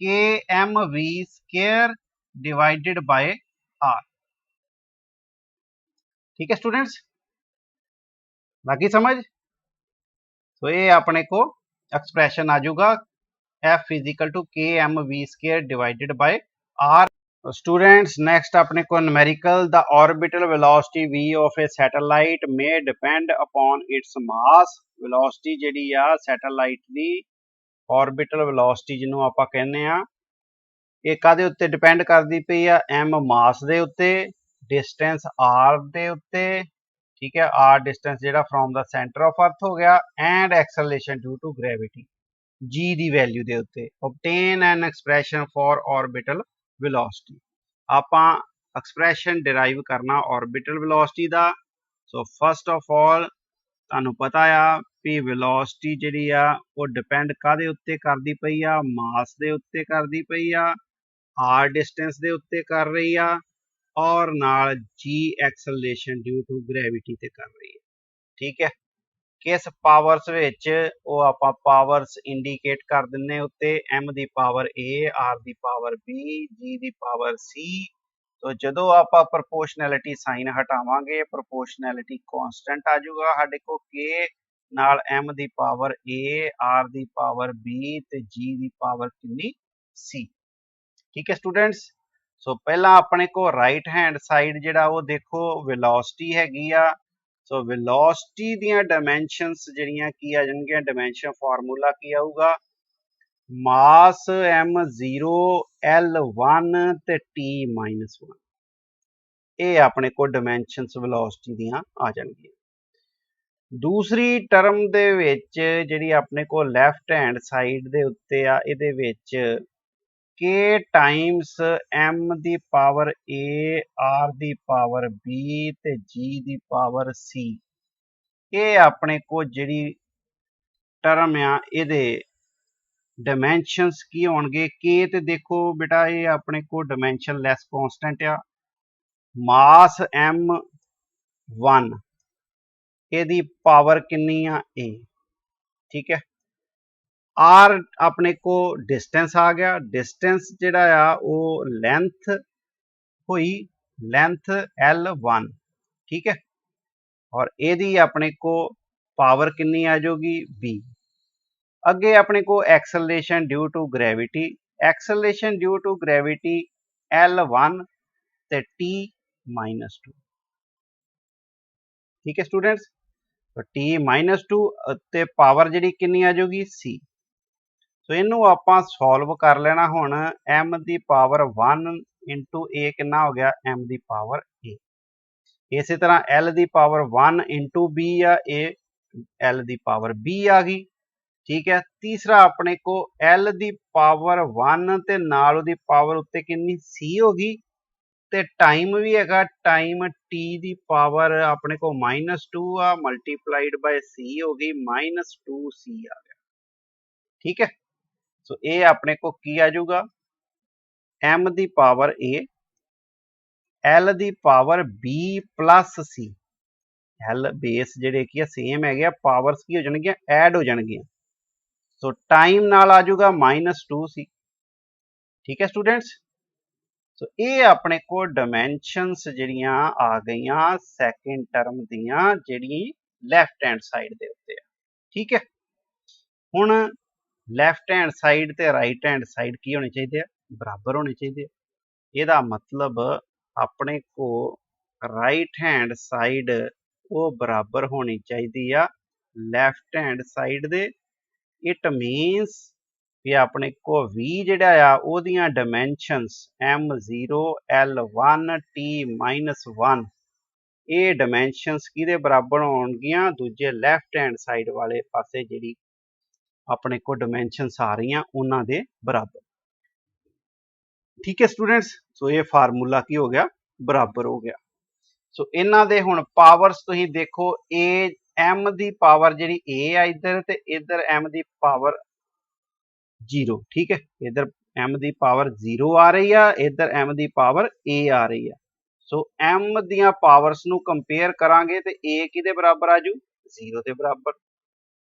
kmv square divided by r। ठीक है स्टूडेंट्स, बाकी समझ। तो ये अपने को एक्सप्रेशन आ जाऊगा F = kmv square divided by r। Students next अपने को numerical the orbital velocity v of a satellite may depend upon its mass. Velocity जिहड़ी आ सैटेलाइट दी ऑर्बिटल वेलोसिटी जिन्हों आपां कहने आ ये कादे उत्ते डिपेंड करती पई आ m मास दे उत्ते, डिस्टेंस r दे उत्ते, ठीक है, r डिस्टेंस जिहड़ा from the centre of earth हो गया and acceleration due to gravity g दी वैल्यू दे उत्ते। Obtain an expression for orbital velocity. आपां एक्सप्रैशन डिराइव करना ऑर्बिटल वेलोसिटी दा। सो फर्स्ट ऑफ ऑल तुहानूं पता आ भी वेलोसिटी जिहड़ी आ वो डिपेंड कादे उत्ते करदी पई आ, मास दे उत्ते करदी पई आ, r डिस्टेंस दे उत्ते कर रही आ और नाल g acceleration due to gravity ते कर रही है। ठीक है, किस पावर्स विच वो आपां पावर्स इंडिकेट कर दिंने उत्ते m दी पावर a, r दी पावर b, g दी पावर c। तो जदों आपां प्रोपोर्शनैलिटी साइन हटावांगे प्रोपोर्शनैलिटी कॉन्स्टेंट आ जाऊगा साडे को k नाल m दी पावर a, r दी पावर b ते g दी पावर कितनी c। ठीक है स्टूडेंट्स, सो पहला अपने को राइट हैंड साइड जिहड़ा वो देखो वेलोसिटी हैगी आ। सो वेलोसिटी दियां डायमेंशनस जिहड़ियां की आ जाणगियां, डायमेंशन फार्मूला की आऊगा मास m0 l1 ते t-1 ये अपने को डायमेंशनस वेलोसिटी दियां आ जाणगियां। दूसरी टर्म दे विच जिहड़ी अपने को लैफ्ट हैंड साइड दे उत्ते आ इहदे विच k टाइम्स m दी पावर a, r दी पावर b ते g दी पावर c ये अपने को जिहड़ी टर्म आ इहदे डायमेंशनस की होणगे। k ते देखो बेटा ये अपने को डायमेंशन लैस कॉन्स्टेंट आ, मास m1 इहदी पावर कितनी आ a। ठीक है, r अपने को डिस्टेंस आ गया, डिस्टेंस जिहड़ा आ वो लेंथ हुई, लेंथ l1। ठीक है, और इहदी अपने को पावर कितनी आ जाऊगी b। अगे अपने को acceleration due to gravity, acceleration due to gravity l1 ते t-2। ठीक है स्टूडेंट्स, तो t-2 ते पावर जिहड़ी कितनी आ जाऊगी c। सो इनू आपां सॉल्व कर लेना हुण m दी पावर 1 इंटू a कितना हो गया m दी पावर a। इस तरह l दी पावर 1 इंटू b आ a l दी पावर b आ गई। ठीक है, तीसरा अपने को l दी पावर 1 ते नाल दी पावर उत्ते कितनी c हो गई ते टाइम भी हैगा, टाइम t दी पावर अपने को -2 आ मल्टीप्लाइड बाय c हो गई -2c आ गया। ठीक है, सो ये अपने को की आ जाऊगा m दी पावर a, l दी power b plus c। l base जिहड़े की सेम है, पावर्स की हो जाएगी ऐड हो जाएगी। सो टाइम नाल आ जाऊगा -2c। ठीक है स्टूडेंट्स, सो ये अपने को डायमेंशनस जिहड़ियां आ गईयां सैकेंड टर्म दियां जिहड़ी लैफ्ट हैंड साइड दे उत्ते। ठीक है, हुण लैफ्ट हैंड साइड ते राइट हैंड साइड की होने चाहिए, बराबर होने चाहिए। ਇਹਦਾ मतलब अपने को राइट हैंड साइड वो बराबर होनी चाहिए आ लैफ्ट हैंड साइड दे। इट मीनस भी अपने को v जिहड़ा आ ओहदियां डायमेंशनस m0 l1 t-1 ये डायमेंशनस किहदे बराबर होणगियां दूजे लैफ्ट हैंड साइड वाले पासे जिहड़ी अपने को डायमेंशनस आ रही उन्हां दे बराबर। ठीक है स्टूडेंट्स, सो ये फार्मूला की हो गया बराबर हो गया। सो इन्हां दे हुण पावर्स तुसीं देखो ए m दी पावर जिहड़ी a आ इधर ते इधर m दी पावर 0 ठीक है इधर m दी पावर 0 आ रही है इधर m दी पावर a आ रही है सो m ਦੀਆਂ ਪਾਵਰਸ ਨੂੰ ਕੰਪੇਅਰ ਕਰਾਂਗੇ ਤੇ a ਕਿਹਦੇ ਬਰਾਬਰ ਆ ਜੂ 0 ਦੇ ਬਰਾਬਰ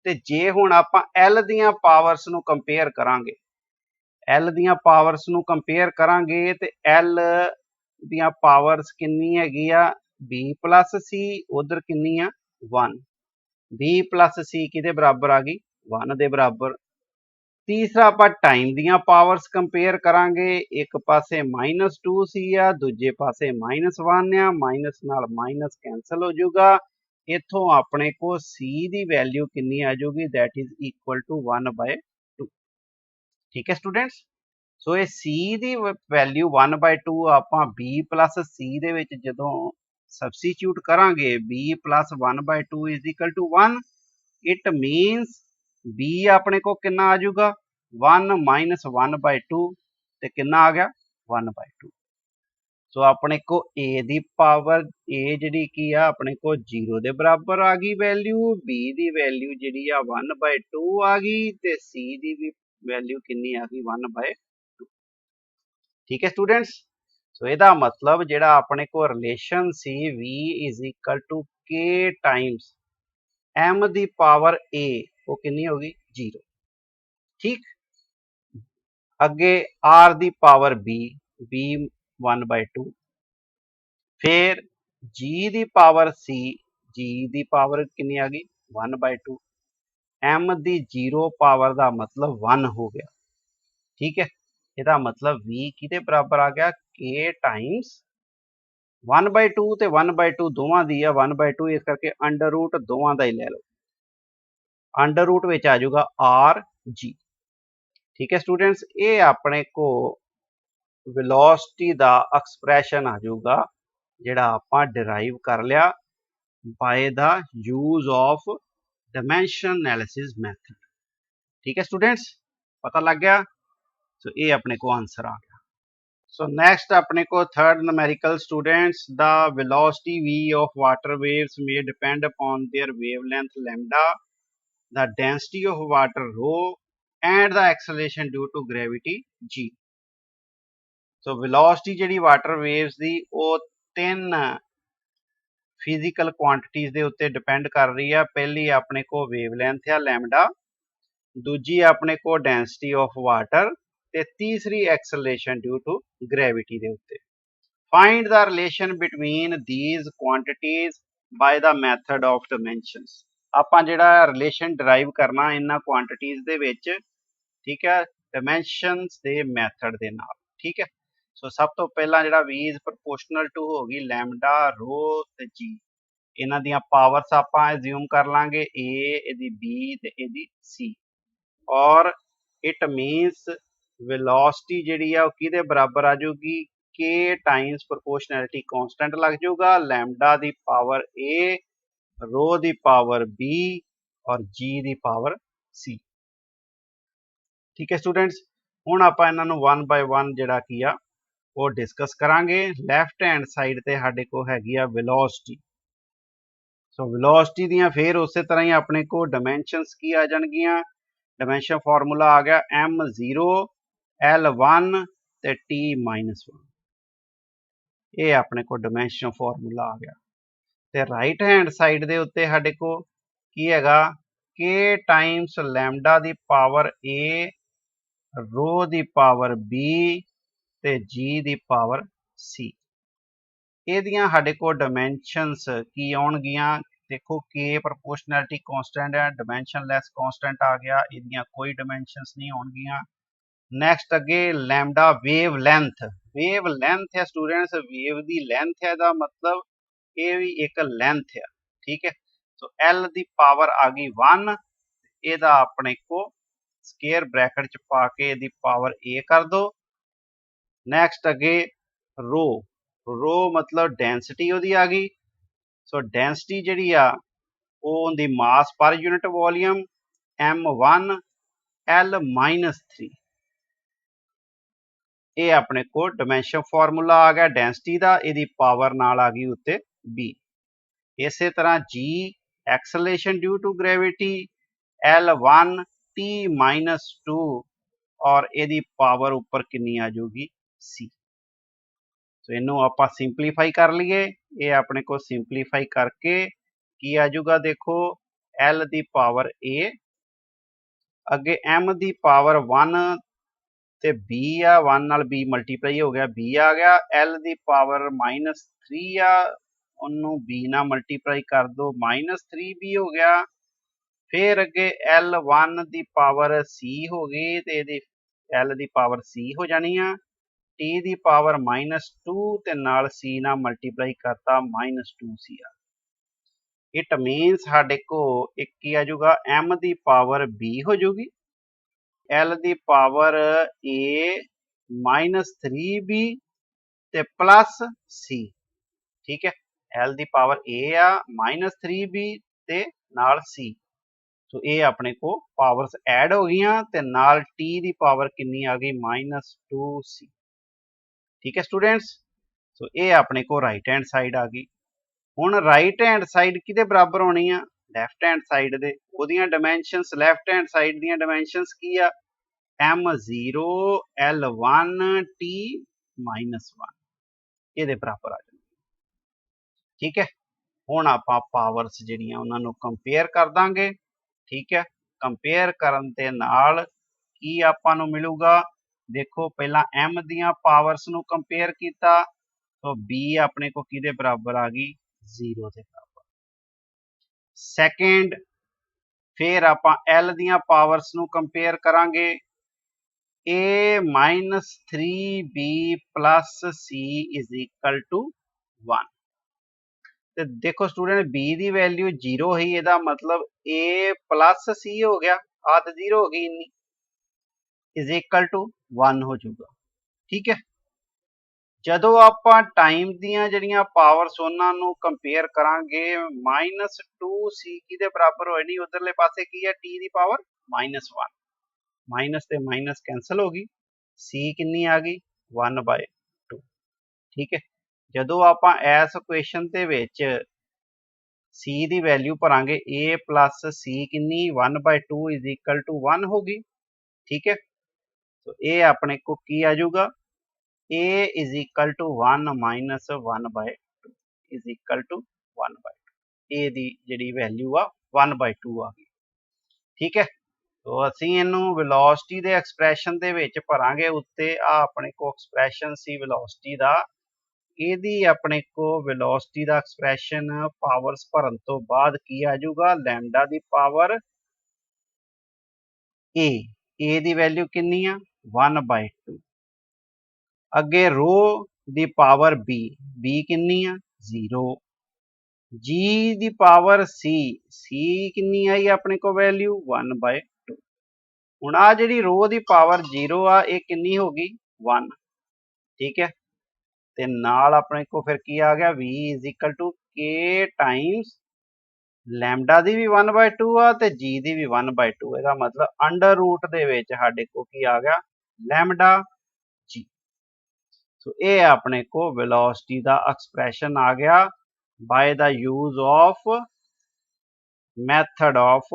ਤੇ ਜੇ ਹੁਣ ਆਪਾਂ l ਦੀਆਂ ਪਾਵਰਸ ਨੂੰ ਕੰਪੇਅਰ ਕਰਾਂਗੇ l ਦੀਆਂ ਪਾਵਰਸ ਨੂੰ ਕੰਪੇਅਰ ਕਰਾਂਗੇ ਤੇ l ਦੀਆਂ ਪਾਵਰਸ ਕਿੰਨੀ ਹੈਗੀ ਆ b plus c ਉਧਰ ਕਿੰਨੀ ਆ 1 b plus c ਕਿਹਦੇ ਬਰਾਬਰ ਆ ਗਈ 1 ਦੇ ਬਰਾਬਰ तीसरा आप टाइम दियां पावर्स कंपेयर करांगे एक पासे -2c आ दूजे पासे -1 आ माइनस नाल माइनस कैंसल हो जाऊगा इथों अपने को c दी वैल्यू कितनी आ जाऊगी दैट इज इक्वल टू 1/2 ठीक है स्टूडेंट्स सो ये c दी वैल्यू 1/2 आपां b प्लस c दे विच जदों सबस्टिट्यूट करांगे b plus 1/2 is equal to 1 it means b अपने को कितना आ जाऊगा 1 माइनस 1/2 ते कितना आ गया 1/2 सो अपने को a दी पावर a जिहड़ी की आ अपने को 0 दे बराबर आ गई वैल्यू b दी वैल्यू जिहड़ी आ 1/2 आ गई ते c दी भी वैल्यू कितनी आ गई 1/2 ठीक है स्टूडेंट्स सो ਇਹਦਾ मतलब ਜਿਹੜਾ ਆਪਣੇ को रिलेशन सी v is equal to k times m दी पावर a वो कितनी होगी 0 ठीक अगे r दी पावर b 1/2 फिर g दी पावर c g दी पावर कितनी आ गई 1/2 m दी 0 पावर का मतलब 1 हो गया ठीक है ਇਹਦਾ मतलब v किहदे बराबर आ गया k टाइम्स 1/2 ਤੇ 1/2 ਦੋਵਾਂ ਦੀ ਆ 1/2 ਇਸ ਕਰਕੇ ਅੰਡਰ रूट ਦੋਵਾਂ ਦਾ ਹੀ ਲੈ ਲਓ अंडर रूट में आ जाऊगा आर जी ठीक है स्टूडेंट्स ये अपने को वेलोसिटी दा एक्सप्रैशन आ जाऊगा जिहड़ा आपां डिराइव कर लिया by the use of dimension analysis method ठीक है स्टूडेंट्स पता लग गया सो ये अपने को आंसर आ गया सो नेक्स्ट अपने को third numerical students the velocity v of water waves may depend upon their wavelength lambda the density of water rho and the acceleration due to gravity g so velocity ਜਿਹੜੀ water waves ਦੀ ਉਹ ਤਿੰਨ physical quantities ਦੇ ਉੱਤੇ depend ਕਰ ਰਹੀ ਆ ਪਹਿਲੀ ਆਪਣੇ ਕੋ wavelength ਆ lambda ਦੂਜੀ ਆਪਣੇ ਕੋ density of water ਤੇ ਤੀਸਰੀ acceleration due to gravity ਦੇ ਉੱਤੇ find the relation between these quantities by the method of dimensions ਆਪਾਂ ਜਿਹੜਾ ਰਿਲੇਸ਼ਨ ਡਰਾਈਵ ਕਰਨਾ ਇਹਨਾਂ ਕੁਆਂਟੀਟੀਜ਼ ਦੇ ਵਿੱਚ ਠੀਕ ਹੈ ਡਾਇਮੈਂਸ਼ਨਸ ਦੇ ਮੈਥਡ ਦੇ ਨਾਲ ਠੀਕ ਹੈ ਸੋ ਸਭ ਤੋਂ ਪਹਿਲਾਂ ਜਿਹੜਾ v ਇਜ਼ ਪ੍ਰੋਪੋਰਸ਼ਨਲ ਟੂ ਹੋ ਗਈ ਲੈਮਡਾ ਰੋ ਤੇ g ਇਹਨਾਂ ਦੀਆਂ ਪਾਵਰਸ ਆਪਾਂ ਅਸਿਊਮ ਕਰ ਲਾਂਗੇ a ਇਹਦੀ b ਤੇ ਇਹਦੀ c ਔਰ ਇਟ ਮੀਨਸ ਵੈਲੋਸਿਟੀ ਜਿਹੜੀ ਆ ਉਹ ਕਿਹਦੇ ਬਰਾਬਰ ਆ ਜਾਊਗੀ k ਟਾਈਮਸ ਪ੍ਰੋਪੋਰਸ਼ਨੈਲਿਟੀ ਕਾਂਸਟੈਂਟ ਲੱਗ ਜਾਊਗਾ ਲੈਮਡਾ ਦੀ ਪਾਵਰ a रो दी पावर b और g दी पावर c ठीक है स्टूडेंट्स हुण आपां इन्हां नूं 1 बाय 1 जिहड़ा की आ वो डिस्कस करांगे लैफ्ट हैंड साइड ते साडे को हैगी आ वेलोसिटी सो वेलोसिटी दियां फिर उस तरह ही अपने को डायमेंशनस की आ जाणगियां डायमेंशन फार्मूला आ गया m0 l1 ते t-1 ये अपने को डायमेंशन फार्मूला आ गया ਤੇ ਰਾਈਟ ਹੈਂਡ ਸਾਈਡ ਦੇ ਉੱਤੇ ਸਾਡੇ ਕੋ ਕੀ ਹੈਗਾ k ਟਾਈਮਸ ਲੈਮਡਾ ਦੀ ਪਾਵਰ a ਰੋ ਦੀ ਪਾਵਰ b ਤੇ g ਦੀ ਪਾਵਰ c ਇਹਦੀਆਂ ਸਾਡੇ ਕੋ ਡਾਇਮੈਂਸ਼ਨਸ ਕੀ ਆਉਣਗੀਆਂ ਦੇਖੋ k ਪ੍ਰੋਪੋਰਸ਼ਨੈਲਿਟੀ ਕਾਂਸਟੈਂਟ ਹੈ ਡਾਇਮੈਂਸ਼ਨ ਲੈਸ ਕਾਂਸਟੈਂਟ ਆ ਗਿਆ ਇਹਦੀਆਂ ਕੋਈ ਡਾਇਮੈਂਸ਼ਨਸ ਨਹੀਂ ਆਉਣਗੀਆਂ ਨੈਕਸਟ ਅੱਗੇ ਲੈਮਡਾ ਵੇਵ ਲੈਂਥ ਹੈ ਸਟੂਡੈਂਟਸ ਵੇਵ ਦੀ ਲੈਂਥ ਹੈ ਦਾ मतलब ये भी एक लेंथ है ठीक है तो L दी पावर आ गई 1 ਇਹਦਾ ਆਪਣੇ को स्केयर ब्रैकेट च पा के ਇਹਦੀ पावर a कर दो नैक्सट अगे रो मतलब डेंसिटी ਉਹਦੀ आ गई सो डेंसिटी ਜਿਹੜੀ ਆ ਉਹ ਉਹਦੀ मास per unit volume m1 l-3 ਇਹ ਆਪਣੇ को डायमेंशन फार्मूला आ गया डेंसिटी ਦਾ ਇਹਦੀ पावर ਨਾਲ आ गई उत्ते b। इसे तरह g acceleration due to gravity L1 t -2 और ਇਹਦੀ ਪਾਵਰ ਉੱਪਰ ਕਿੰਨੀ ਆ ਜਾਊਗੀ c। ਸੋ ਇਹਨੂੰ ਆਪਾਂ ਸਿੰਪਲੀਫਾਈ ਕਰ ਲਈਏ। ਇਹ ਆਪਣੇ ਕੋ ਸਿੰਪਲੀਫਾਈ ਕਰਕੇ ਕੀ ਆ ਜਾਊਗਾ ਦੇਖੋ L ਦੀ ਪਾਵਰ a ਅੱਗੇ m ਦੀ ਪਾਵਰ 1 ਤੇ b ਆ 1 ਨਾਲ b ਮਲਟੀਪਲਾਈ ਹੋ ਗਿਆ b ਆ ਗਿਆ L ਦੀ ਪਾਵਰ -3 ਆ ਉਹਨੂੰ b ਨਾਲ ਮਲਟੀਪਲਾਈ ਕਰ ਦੋ -3b ਹੋ ਗਿਆ। फिर अगे L1 की पावर c हो गई तो ये L की पावर c हो जानी है t की पावर -2 ते नाल c ना मल्टीप्लाई करता -2c आ। इट मीन साडे को एक की आ जाऊगा m की पावर b हो जाऊगी L की पावर a -3b ते प्लस c। ठीक है L की पावर a आ -3b ते नाल c। सो ये अपने को पावर्स ऐड हो गई ते नाल t की पावर कितनी आ गई -2c। ठीक है स्टूडेंट्स। सो ये अपने को राइट हैंड साइड आ गई। हुण राइट हैंड साइड किहदे बराबर होनी आ लैफ्ट हैंड साइड दे ओहदियां डायमेंशनस लैफ्ट हैंड साइड दियां डायमेंशनस की आ m0 L1 t -1 ਇਹਦੇ ਬਰਾਬਰ आ जाएगी। ठीक है हुण आपां पावर्स जिहड़ियां उन्हां नूं कंपेयर कर दांगे। ठीक है कंपेयर करन दे नाल की आपां नूं मिलूगा देखो पहला m दियां पावर्स नूं कंपेयर कीता तो b अपने को किहदे बराबर आ गई 0 दे बराबर। सैकेंड फिर आपां l दियां पावर्स नूं कंपेयर करांगे a -3b plus c is equal to 1। तो देखो स्टूडेंट b की वैल्यू 0 ही ਇਹਦਾ मतलब a प्लस c हो गया आ तो 0 हो गई इन्नी इज इक्वल टू 1 हो जाऊगा। ठीक है ਜਦੋਂ ਆਪਾਂ ਟਾਈਮ ਦੀਆਂ ਜਿਹੜੀਆਂ ਪਾਵਰਸ ਉਹਨਾਂ ਨੂੰ ਕੰਪੇਅਰ ਕਰਾਂਗੇ -2c ਕਿਹਦੇ ਬਰਾਬਰ ਹੋਏ ਨਹੀਂ ਉਧਰਲੇ ਪਾਸੇ ਕੀ ਹੈ t ਦੀ ਪਾਵਰ -1 ਮਾਈਨਸ ਤੇ ਮਾਈਨਸ ਕੈਂਸਲ ਹੋ ਗਈ c ਕਿੰਨੀ ਆ ਗਈ 1/2। ਠੀਕ ਹੈ ਜਦੋਂ ਆਪਾਂ ਇਸ ਇਕੁਏਸ਼ਨ ਦੇ ਵਿੱਚ c the value ਭਰਾਂਗੇ a plus c ਕਿੰਨੀ 1/2 इज इक्वल टू 1 होगी। ठीक है तो ये अपने को की आ जाऊगा a is equal to 1 minus 1/2 is equal to 1/2 A दी जिहड़ी वैल्यू आ 1/2 आ गई। ठीक है तो असीं इहनूं वेलोसिटी दे एक्सप्रैशन दे विच भरांगे उत्ते आ अपने को एक्सप्रैशन सी वेलोसिटी दा ਇਹਦੀ ਆਪਣੇ को वेलोसिटी ਦਾ एक्सप्रैशन पावर्स भरन तो बाद की आ जाऊगा lambda the power a the value कितनी आ 1/2 अगे रो ਦੀ पावर b कितनी आ 0 g ਦੀ पावर c कितनी आई अपने को वैल्यू 1/2। हुण आ जिहड़ी रो ਦੀ पावर 0 आ ये कितनी हो गई 1। ठीक है ते नाल अपने को फिर की आ गया v is equal to k times lambda दी भी 1/2 आ ते g दी भी 1/2 ਇਹਦਾ मतलब अंडर रूट ਦੇ ਵਿੱਚ ਸਾਡੇ को की आ गया लैम्डा g। सो ये अपने को वेलोसिटी ਦਾ एक्सप्रैशन आ गया by the use of method of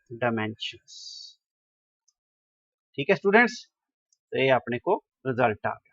dimensions. ठीक है स्टूडेंट्स तो ये अपने को रिजल्ट आ गया।